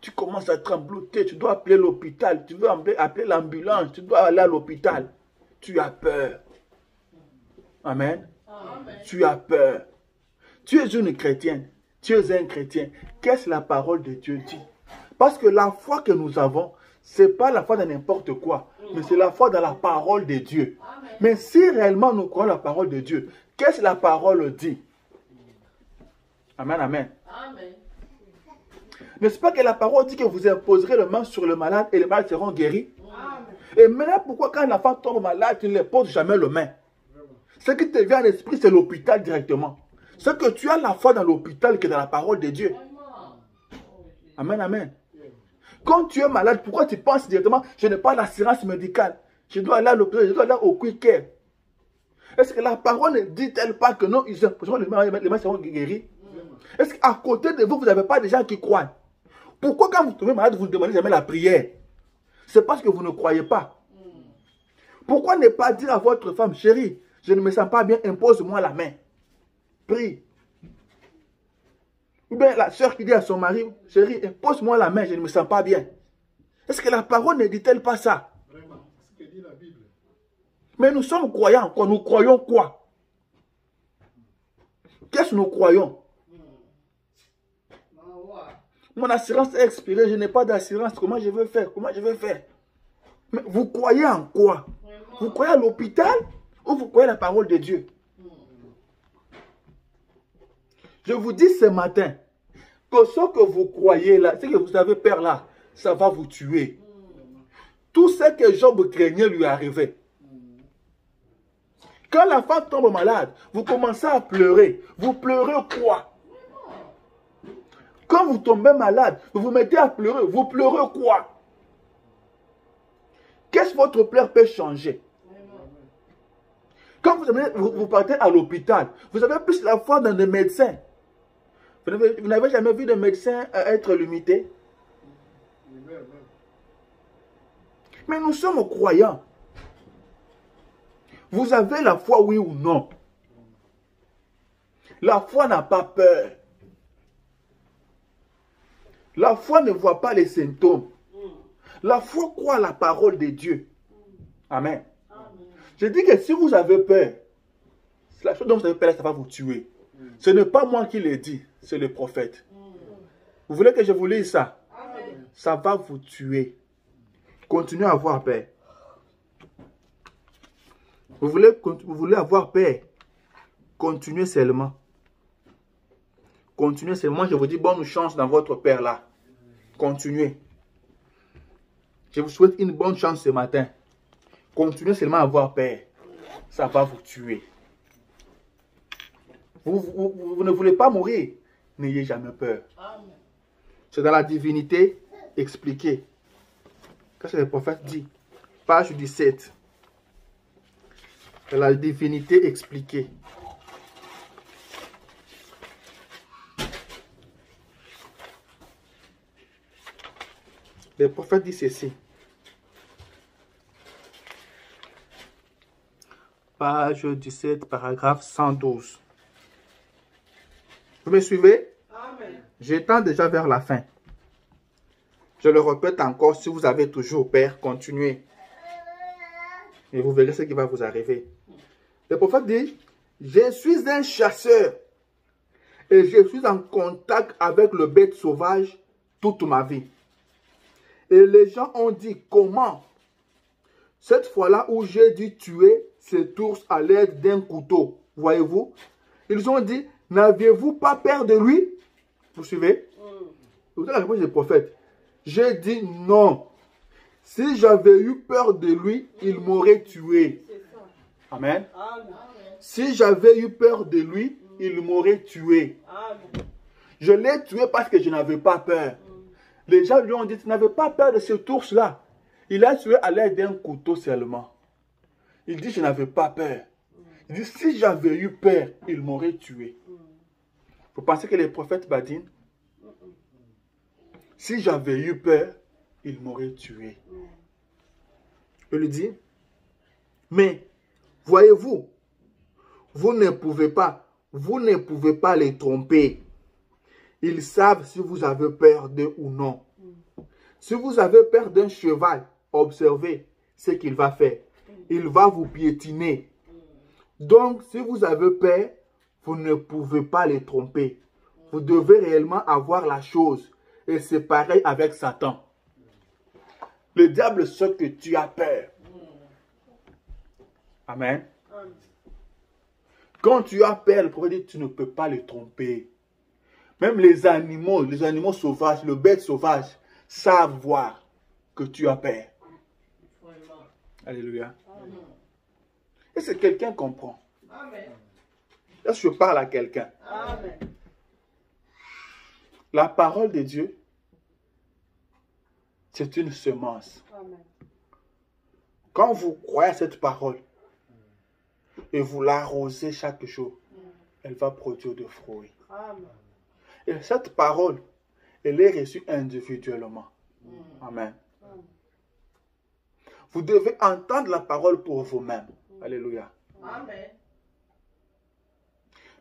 tu commences à trembloter, tu dois appeler l'hôpital, tu veux appeler l'ambulance, tu dois aller à l'hôpital. Tu as peur. Amen. Amen. Tu as peur. Tu es une chrétienne, tu es un chrétien. Qu'est-ce que la parole de Dieu dit? Parce que la foi que nous avons, ce n'est pas la foi dans n'importe quoi, mais c'est la foi dans la parole de Dieu. Amen. Mais si réellement nous croyons la parole de Dieu, qu'est-ce que la parole dit? Amen, amen. Amen. N'est-ce pas que la parole dit que vous imposerez le main sur le malade et les malades seront guéris? Amen. Et maintenant, pourquoi quand l'enfant tombe malade, tu ne lui poses jamais le main? Ce qui te vient à l'esprit, c'est l'hôpital directement. C'est que tu as la foi dans l'hôpital que dans la parole de Dieu. Amen, amen. Quand tu es malade, pourquoi tu penses directement, je n'ai pas l'assurance médicale, je dois aller à l'hôpital, je dois aller au quick care? Est-ce que la parole ne dit-elle pas que non, les mains seront guéris? Est-ce qu'à côté de vous, vous n'avez pas des gens qui croient? Pourquoi quand vous tombez malade, vous ne demandez jamais la prière? C'est parce que vous ne croyez pas. Pourquoi ne pas dire à votre femme, chérie, je ne me sens pas bien, impose-moi la main. Prie. Ou bien la soeur qui dit à son mari, chérie, impose-moi la main, je ne me sens pas bien. Est-ce que la parole ne dit-elle pas ça? Vraiment, c'est ce que dit la Bible. Mais nous sommes croyants, quoi. Nous croyons quoi? Qu'est-ce que nous croyons? Mon assurance est expirée, je n'ai pas d'assurance. Comment je vais faire? Comment je vais faire? Mais vous croyez en quoi? Vous croyez à l'hôpital ou vous croyez à la parole de Dieu? Je vous dis ce matin que ce que vous croyez là, ce que vous avez peur là, ça va vous tuer. Tout ce que Job craignait lui est arrivé. Quand l'enfant tombe malade, vous commencez à pleurer. Vous pleurez quoi? Quand vous tombez malade, vous vous mettez à pleurer. Vous pleurez quoi? Qu'est-ce que votre pleur peut changer? Quand vous partez à l'hôpital, vous avez plus la foi dans des médecins. Vous n'avez jamais vu de médecin être limité? Mais nous sommes croyants. Vous avez la foi, oui ou non? La foi n'a pas peur. La foi ne voit pas les symptômes. La foi croit à la parole de Dieu. Amen. Je dis que si vous avez peur, la chose dont vous avez peur, ça va vous tuer. Ce n'est pas moi qui l'ai dit, c'est le prophète. Vous voulez que je vous lise ça? Ça va vous tuer. Continuez à avoir peur. Vous voulez avoir paix. Continuez seulement. Continuez seulement. Je vous dis bonne chance dans votre père là. Continuez. Je vous souhaite une bonne chance ce matin. Continuez seulement à avoir paix. Ça va vous tuer. Vous ne voulez pas mourir. N'ayez jamais peur. C'est dans la divinité expliquée. Qu'est-ce que le prophète dit? Page 17. Dans la divinité expliquée. Le prophète dit ceci. Page 17, paragraphe 112. Vous me suivez? Amen. J'étends déjà vers la fin. Je le répète encore, si vous avez toujours peur, continuez. Et vous verrez ce qui va vous arriver. Le prophète dit, je suis un chasseur et je suis en contact avec le bête sauvage toute ma vie. Et les gens ont dit, comment? Cette fois-là où j'ai dû tuer cet ours à l'aide d'un couteau, voyez-vous? Ils ont dit, n'aviez-vous pas peur de lui? Vous suivez? Vous avez la réponse du prophète. J'ai dit non. Si j'avais eu peur de lui, il m'aurait tué. Amen. Amen. Si j'avais eu peur de lui, il m'aurait tué. Amen. Je l'ai tué parce que je n'avais pas peur. Les gens lui ont dit, tu n'avais pas peur de cet ours-là. Il a tué à l'aide d'un couteau seulement. Il dit, je n'avais pas peur. Il dit, si j'avais eu peur, il m'aurait tué. Vous pensez que les prophètes badinent? Si j'avais eu peur, il m'aurait tué. Il lui dit, mais voyez-vous, vous ne pouvez pas les tromper. Ils savent si vous avez peur d'eux ou non. Si vous avez peur d'un cheval, observez ce qu'il va faire. Il va vous piétiner. Donc, si vous avez peur, vous ne pouvez pas les tromper. Vous devez réellement avoir la chose. Et c'est pareil avec Satan. Le diable sait que tu as peur. Amen. Quand tu as peur, le prophète dit, tu ne peux pas les tromper. Même les animaux sauvages, le bête sauvage, savent voir que tu as peur. Alléluia. Est-ce que quelqu'un comprend? Amen. Est-ce que je parle à quelqu'un? Amen. La parole de Dieu, c'est une semence. Amen. Quand vous croyez à cette parole et vous l'arrosez chaque jour, elle va produire des fruits. Amen. Et cette parole, elle est reçue individuellement. Amen. Vous devez entendre la parole pour vous-même. Alléluia. Amen.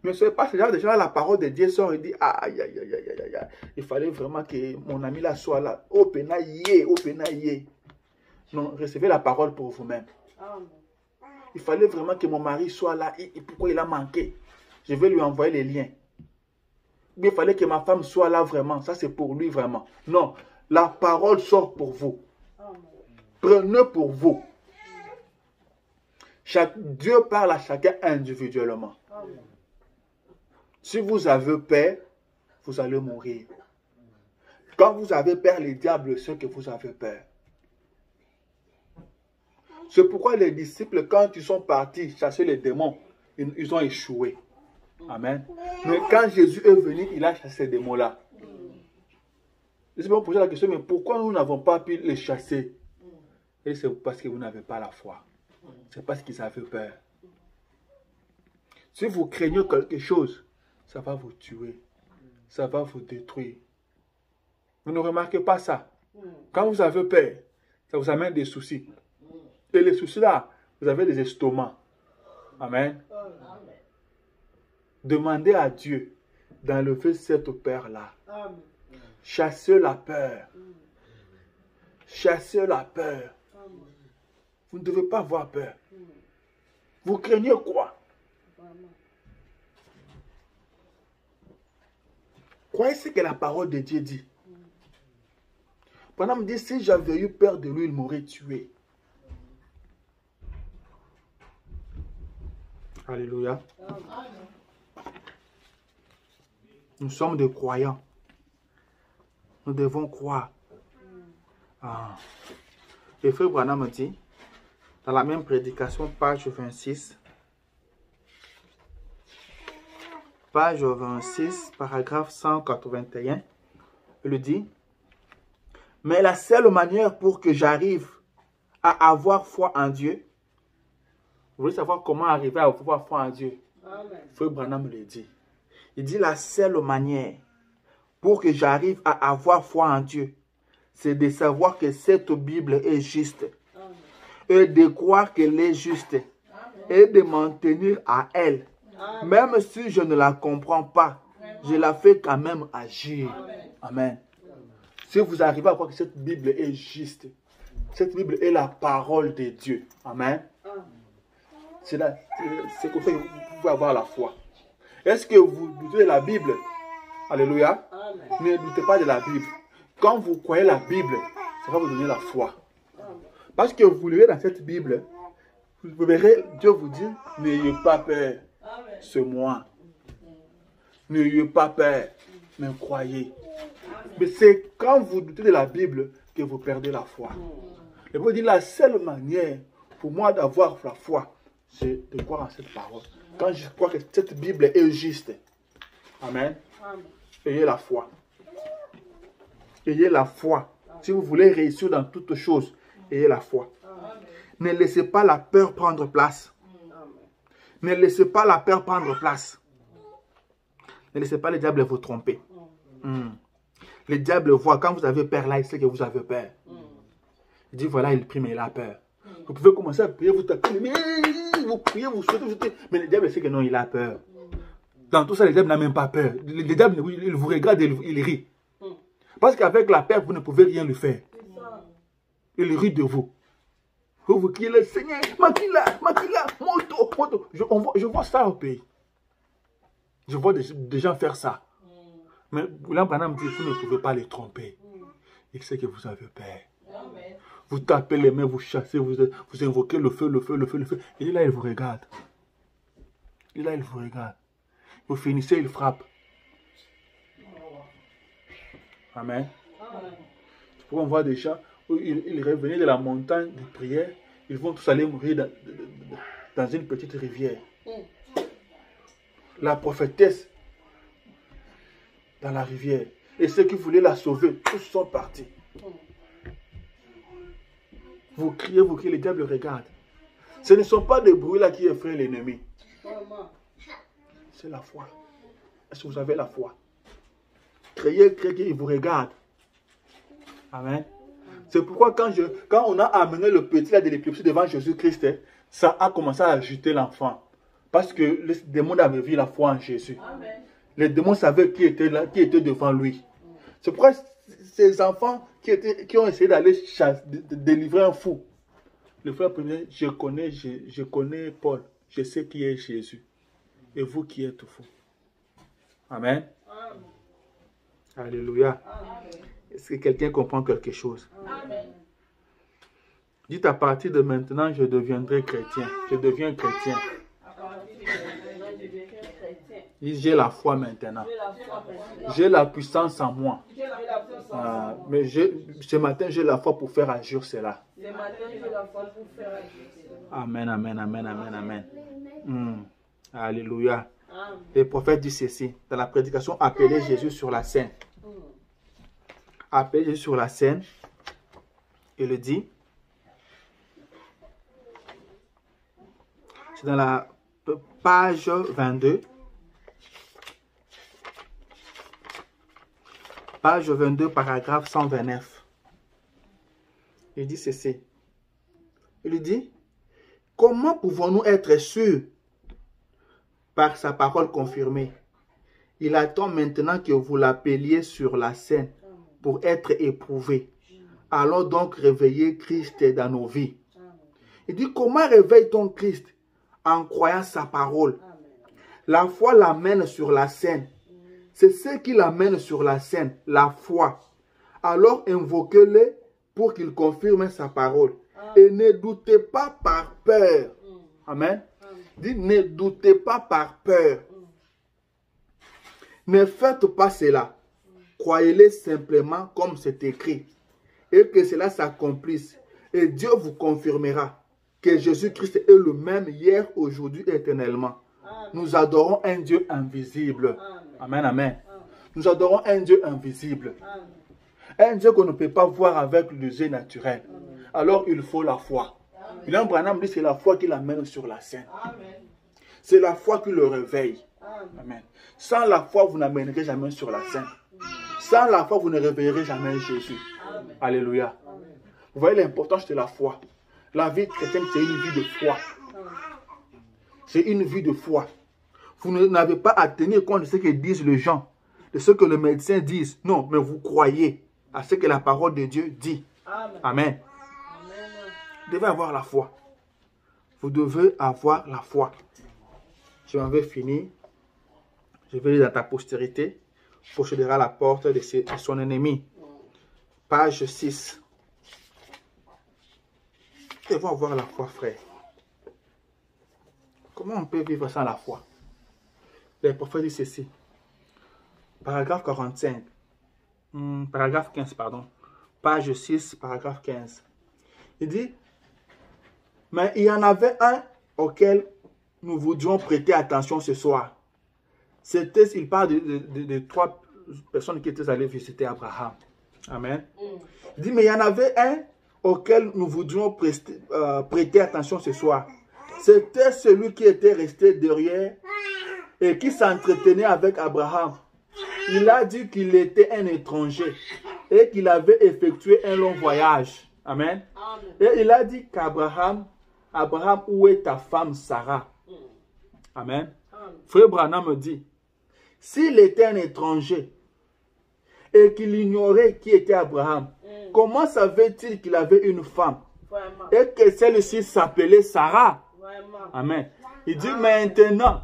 Ne soyez pas ce genre de gens, la parole de Dieu sort et dit, aïe, aïe, aïe, aïe, aïe, aïe. Il fallait vraiment que mon ami là soit là. Oh, penaillé. Non, recevez la parole pour vous-même. Amen. Il fallait vraiment que mon mari soit là. Et pourquoi il a manqué? Je vais lui envoyer les liens. Mais il fallait que ma femme soit là vraiment. Ça, c'est pour lui vraiment. Non, la parole sort pour vous. Amen. Prenez pour vous. Dieu parle à chacun individuellement. Amen. Si vous avez peur, vous allez mourir. Quand vous avez peur, les diables sait que vous avez peur. C'est pourquoi les disciples, quand ils sont partis chasser les démons, ils ont échoué. Amen. Mais quand Jésus est venu, il a chassé ces démons-là. Ils vont poser la question, mais pourquoi nous n'avons pas pu les chasser? Et c'est parce que vous n'avez pas la foi. C'est parce qu'ils avaient peur. Si vous craignez quelque chose, ça va vous tuer. Ça va vous détruire. Vous ne remarquez pas ça? Quand vous avez peur, ça vous amène des soucis. Et les soucis là, vous avez des estomacs. Amen. Demandez à Dieu d'enlever cette peur-là. Chassez la peur. Chassez la peur. Vous ne devez pas avoir peur. Vous craignez quoi? Croyez ce que la parole de Dieu dit. Pendant me dit, si j'avais eu peur de lui, il m'aurait tué. Alléluia. Nous sommes des croyants. Nous devons croire. Ah. Et Frère Branham me dit, dans la même prédication, page 26, paragraphe 181, il dit, mais la seule manière pour que j'arrive à avoir foi en Dieu, vous voulez savoir comment arriver à avoir foi en Dieu? Frère Branham le dit. Il dit la seule manière pour que j'arrive à avoir foi en Dieu, c'est de savoir que cette Bible est juste. Et de croire qu'elle est juste. Et de m'en tenir à elle. Même si je ne la comprends pas, je la fais quand même agir. Amen. Si vous arrivez à croire que cette Bible est juste, cette Bible est la parole de Dieu. Amen. C'est comme ça que vous pouvez avoir la foi. Est-ce que vous doutez de la Bible? Alléluia. Ne doutez pas de la Bible. Quand vous croyez la Bible, ça va vous donner la foi. Parce que vous lirez dans cette Bible, vous verrez Dieu vous dire, n'ayez pas peur, c'est moi. N'ayez pas peur, mais croyez. Mais c'est quand vous doutez de la Bible que vous perdez la foi. Et vous dites, la seule manière pour moi d'avoir la foi, c'est de croire en cette parole. Quand je crois que cette Bible est juste, amen, ayez la foi. Ayez la foi. Si vous voulez réussir dans toutes choses, ayez la foi. Ne laissez pas la peur prendre place. Ne laissez pas la peur prendre place. Ne laissez pas le diable vous tromper. Le diable voit, quand vous avez peur là, il sait que vous avez peur. Il dit voilà, il prie, mais il a peur. Vous pouvez commencer à prier, vous tapez, vous priez, vous sautez, mais le diable sait que non, il a peur. Dans tout ça, le diable n'a même pas peur. Le diable, il vous regarde et il rit. Parce qu'avec la peur, vous ne pouvez rien lui faire. Il rit de vous. Vous criez le Seigneur, Makila, moto. Je vois ça au pays. Je vois des gens faire ça. Mais là, Branham dit, vous ne pouvez pas les tromper. Il sait que vous avez peur. Vous tapez les mains, vous chassez, vous invoquez le feu. Et là, il vous regarde. Vous finissez, il frappe. Amen. C'est pourquoi on voit des gens où ils revenaient de la montagne de prière, ils vont tous aller mourir dans une petite rivière. La prophétesse dans la rivière. Et ceux qui voulaient la sauver, tous sont partis. Vous criez, le diable regarde. Ce ne sont pas des bruits là qui effraient l'ennemi. C'est la foi. Est-ce que vous avez la foi? Criez, il vous regarde. Amen. C'est pourquoi quand on a amené le petit là de l'épilepsie devant Jésus-Christ, ça a commencé à agiter l'enfant. Parce que les démons avaient vu la foi en Jésus. Amen. Les démons savaient qui était là, qui était devant lui. C'est pourquoi ces enfants qui ont essayé d'aller délivrer un fou. Le frère premier, je connais Paul. Je sais qui est Jésus. Et vous qui êtes fou. Amen. Amen. Alléluia. Est-ce que quelqu'un comprend quelque chose? Amen. Dites à partir de maintenant, je deviendrai chrétien. Je deviens chrétien. J'ai la foi maintenant. J'ai la puissance en moi. Mais ce matin, j'ai la foi pour faire agir cela. Amen, amen, amen, amen, amen. Alléluia. Le prophète dit ceci, dans la prédication, appelez Jésus sur la scène. Appelez Jésus sur la scène. Il le dit. C'est dans la page 22. Page 22, paragraphe 129. Il dit ceci. Il dit, comment pouvons-nous être sûrs par sa parole confirmée? Il attend maintenant que vous l'appeliez sur la scène pour être éprouvé. Allons donc réveiller Christ dans nos vies. Il dit, comment réveille-t-on Christ? En croyant sa parole. La foi l'amène sur la scène. C'est ce qui l'amène sur la scène, la foi. Alors invoquez-le pour qu'il confirme sa parole. Et ne doutez pas par peur. Amen. Dit, ne doutez pas par peur. Ne faites pas cela. Croyez-les simplement comme c'est écrit. Et que cela s'accomplisse. Et Dieu vous confirmera que Jésus-Christ est le même hier, aujourd'hui et éternellement. Nous adorons un Dieu invisible. Amen, amen. Nous adorons un Dieu invisible. Un Dieu qu'on ne peut pas voir avec les yeux naturels. Alors il faut la foi. William Branham dit que c'est la foi qui l'amène sur la scène. C'est la foi qui le réveille. Amen. Sans la foi, vous n'amènerez jamais sur la scène. Sans la foi, vous ne réveillerez jamais Jésus. Alléluia. Vous voyez l'importance de la foi. La vie chrétienne, c'est une vie de foi. C'est une vie de foi. Vous n'avez pas à tenir compte de ce que disent les gens, de ce que les médecins disent. Non, mais vous croyez à ce que la parole de Dieu dit. Amen. Vous devez avoir la foi. Vous devez avoir la foi. Je m'en vais finir. Je vais lire dans ta postérité. Possédera la porte de son ennemi. Page 6. Nous devons avoir la foi, frère. Comment on peut vivre sans la foi? Le prophète dit ceci. Paragraphe 45. Paragraphe 15, pardon. Page 6, paragraphe 15. Il dit, mais il y en avait un auquel nous voudrions prêter attention ce soir. C'était, il parle de trois personnes qui étaient allées visiter Abraham. Amen. Il dit, mais il y en avait un auquel nous voudrions prêter attention ce soir. C'était celui qui était resté derrière et qui s'entretenait avec Abraham. Il a dit qu'il était un étranger et qu'il avait effectué un long voyage. Amen. Et il a dit qu'Abraham, Abraham, où est ta femme Sarah? Amen. Frère Branham me dit, s'il était un étranger et qu'il ignorait qui était Abraham, comment savait-il qu'il avait une femme et que celle-ci s'appelait Sarah? Amen. Il dit maintenant,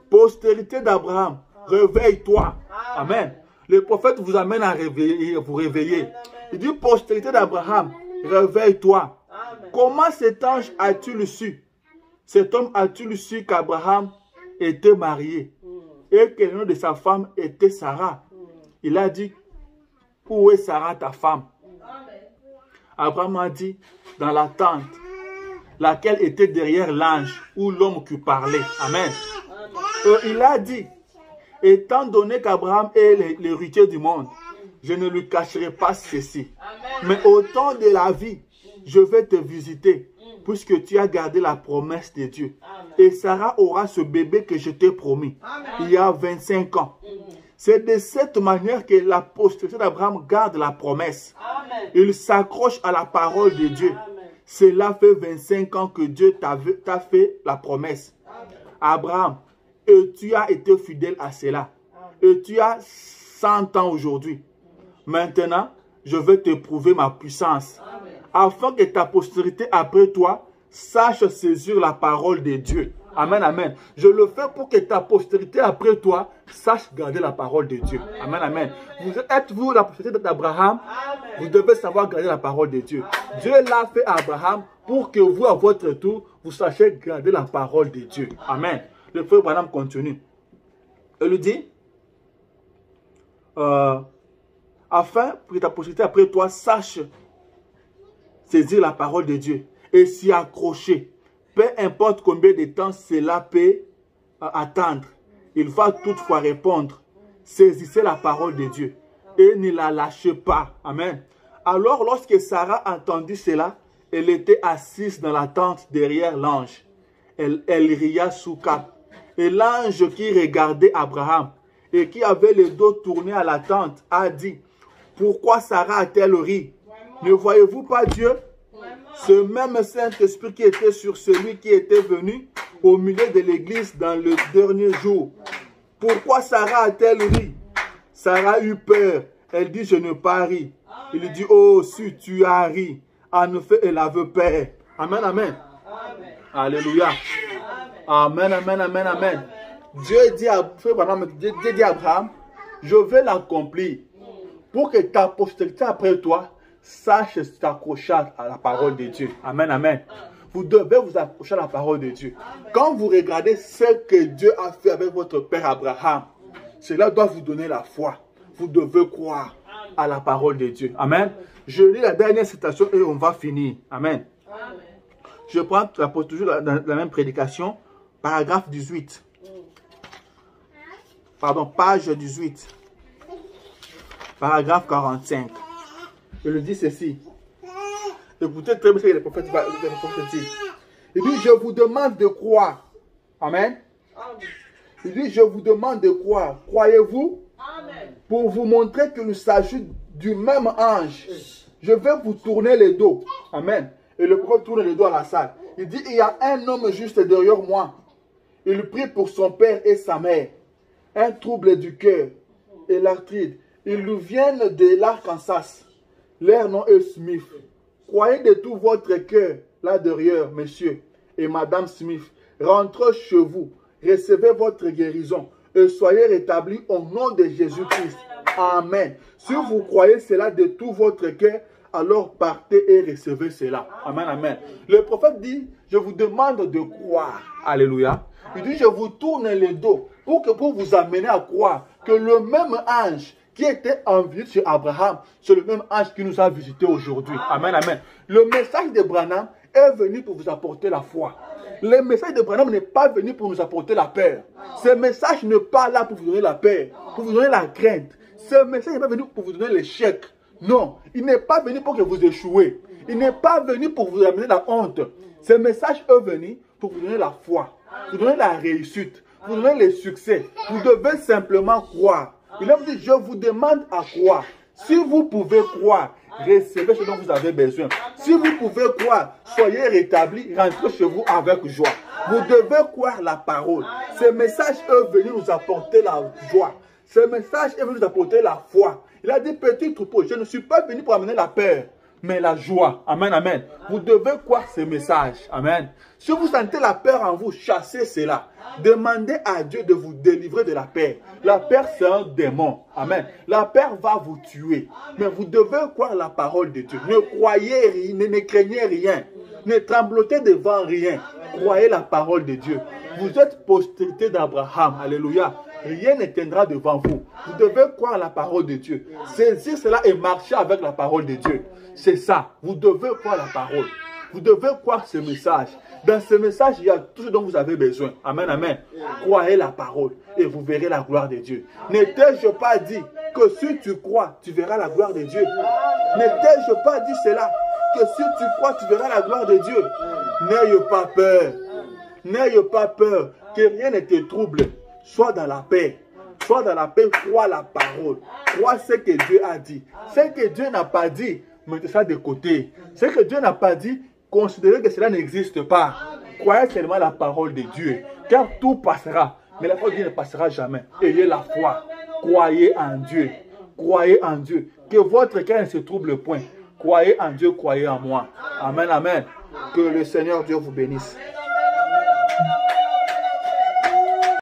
postérité d'Abraham, réveille-toi. Amen. Le prophète vous amène à vous réveiller. Il dit postérité d'Abraham, réveille-toi. Comment cet ange a-t-il su? Cet homme a-t-il su qu'Abraham était marié et que le nom de sa femme était Sarah? Il a dit, où est Sarah ta femme? Abraham a dit, dans la tente, laquelle était derrière l'ange ou l'homme qui parlait. Amen. Il a dit, étant donné qu'Abraham est l'héritier du monde, je ne lui cacherai pas ceci. Mais au temps de la vie, je vais te visiter, puisque tu as gardé la promesse de Dieu. Et Sarah aura ce bébé que je t'ai promis, il y a 25 ans. C'est de cette manière que la postérité d'Abraham garde la promesse. Il s'accroche à la parole de Dieu. Cela fait 25 ans que Dieu t'a fait la promesse. Abraham, et tu as été fidèle à cela. Et tu as 100 ans aujourd'hui. Maintenant, je vais te prouver ma puissance. Afin que ta postérité après toi sache saisir la parole de Dieu. Amen, amen. Je le fais pour que ta postérité après toi sache garder la parole de Dieu. Amen, amen. Êtes-vous la postérité d'Abraham? Vous devez savoir garder la parole de Dieu. Dieu l'a fait à Abraham pour que vous, à votre tour, vous sachiez garder la parole de Dieu. Amen. Le frère Branham continue. Il lui dit, afin que ta postérité après toi sache saisir la parole de Dieu et s'y accrocher. Peu importe combien de temps cela peut attendre, il va toutefois répondre. Saisissez la parole de Dieu et ne la lâchez pas. Amen. Alors, lorsque Sarah entendit cela, elle était assise dans la tente derrière l'ange. Elle ria sous cap. Et l'ange qui regardait Abraham et qui avait le dos tourné à la tente a dit, pourquoi Sarah a-t-elle ri? Ne voyez-vous pas Dieu? Ce même Saint-Esprit qui était sur celui qui était venu au milieu de l'église dans le dernier jour. Pourquoi Sarah a-t-elle ri? Sarah eut peur. Elle dit, je n'ai pas ri. Il dit, oh, si tu as ri. En effet, elle avait peur. Amen, amen. Alléluia. Amen, amen, amen, amen. Dieu dit à Abraham, je vais l'accomplir pour que ta postérité après toi sache t'accrocher à la parole de Dieu. Amen, amen. Vous devez vous approcher à la parole de Dieu. Quand vous regardez ce que Dieu a fait avec votre père Abraham, cela doit vous donner la foi. Vous devez croire à la parole de Dieu. Amen. Je lis la dernière citation et on va finir. Amen. Je prends toujours la même prédication, paragraphe 18. Pardon, page 18. Paragraphe 45. Je le dis ceci. Écoutez très bien ce que le prophète dit. Il dit, je vous demande de croire. Amen. Il dit, je vous demande de croire. Croyez-vous? Pour vous montrer qu'il s'agit du même ange. Je vais vous tourner les dos. Amen. Et le prophète tourne les dos à la salle. Il dit, il y a un homme juste derrière moi. Il prie pour son père et sa mère. Un trouble du cœur et l'arthrite. Ils nous viennent de l'Arkansas. Leur nom est Smith. Croyez de tout votre cœur là derrière, monsieur et madame Smith. Rentrez chez vous. Recevez votre guérison. Et soyez rétablis au nom de Jésus-Christ. Amen. Si vous croyez cela de tout votre cœur, alors partez et recevez cela. Amen, amen. Le prophète dit, je vous demande de croire. Alléluia. Il dit, je vous tourne le dos pour vous amener à croire que le même ange qui était en visite chez Abraham, c'est le même ange qui nous a visités aujourd'hui. Amen, amen. Le message de Branham est venu pour vous apporter la foi. Le message de Branham n'est pas venu pour nous apporter la peur. Ce message n'est pas là pour vous donner la peur, pour vous donner la crainte. Ce message n'est pas venu pour vous donner l'échec. Non, il n'est pas venu pour que vous échouez. Il n'est pas venu pour vous amener la honte. Ce message est venu pour vous donner la foi, vous donner la réussite, vous donner le succès. Vous devez simplement croire. Il a dit, je vous demande à croire. Si vous pouvez croire, recevez ce dont vous avez besoin. Si vous pouvez croire, soyez rétablis, rentrez chez vous avec joie. Vous devez croire la parole. Ce message est venu nous apporter la joie. Ce message est venu nous apporter la foi. Il a dit, petit troupeau, je ne suis pas venu pour amener la peur, mais la joie. Amen, amen. Vous devez croire ce message. Amen. Si vous sentez la peur en vous, chassez cela. Demandez à Dieu de vous délivrer de la peur. La peur, c'est un démon. Amen. La peur va vous tuer. Mais vous devez croire la parole de Dieu. Ne croyez rien, ne craignez rien. Ne tremblotez devant rien. Croyez la parole de Dieu. Vous êtes postérité d'Abraham. Alléluia. Rien ne tiendra devant vous. Vous devez croire la parole de Dieu. Saisir cela et marcher avec la parole de Dieu. C'est ça. Vous devez croire la parole. Vous devez croire ce message. Dans ce message, il y a tout ce dont vous avez besoin. Amen, amen. Croyez la parole et vous verrez la gloire de Dieu. Ne t'ai-je pas dit que si tu crois, tu verras la gloire de Dieu? Ne t'ai-je pas dit cela? Que si tu crois, tu verras la gloire de Dieu. N'ayez pas peur. N'ayez pas peur. Que rien ne te trouble. Sois dans la paix. Sois dans la paix. Crois la parole. Crois ce que Dieu a dit. Ce que Dieu n'a pas dit, mettez ça de côté. Ce que Dieu n'a pas dit, considérez que cela n'existe pas. Croyez seulement la parole de Dieu. Car tout passera. Mais la parole de Dieu ne passera jamais. Ayez la foi. Croyez en Dieu. Croyez en Dieu. Que votre cœur ne se trouble point. Croyez en Dieu, croyez en moi. Amen, amen. Que le Seigneur Dieu vous bénisse.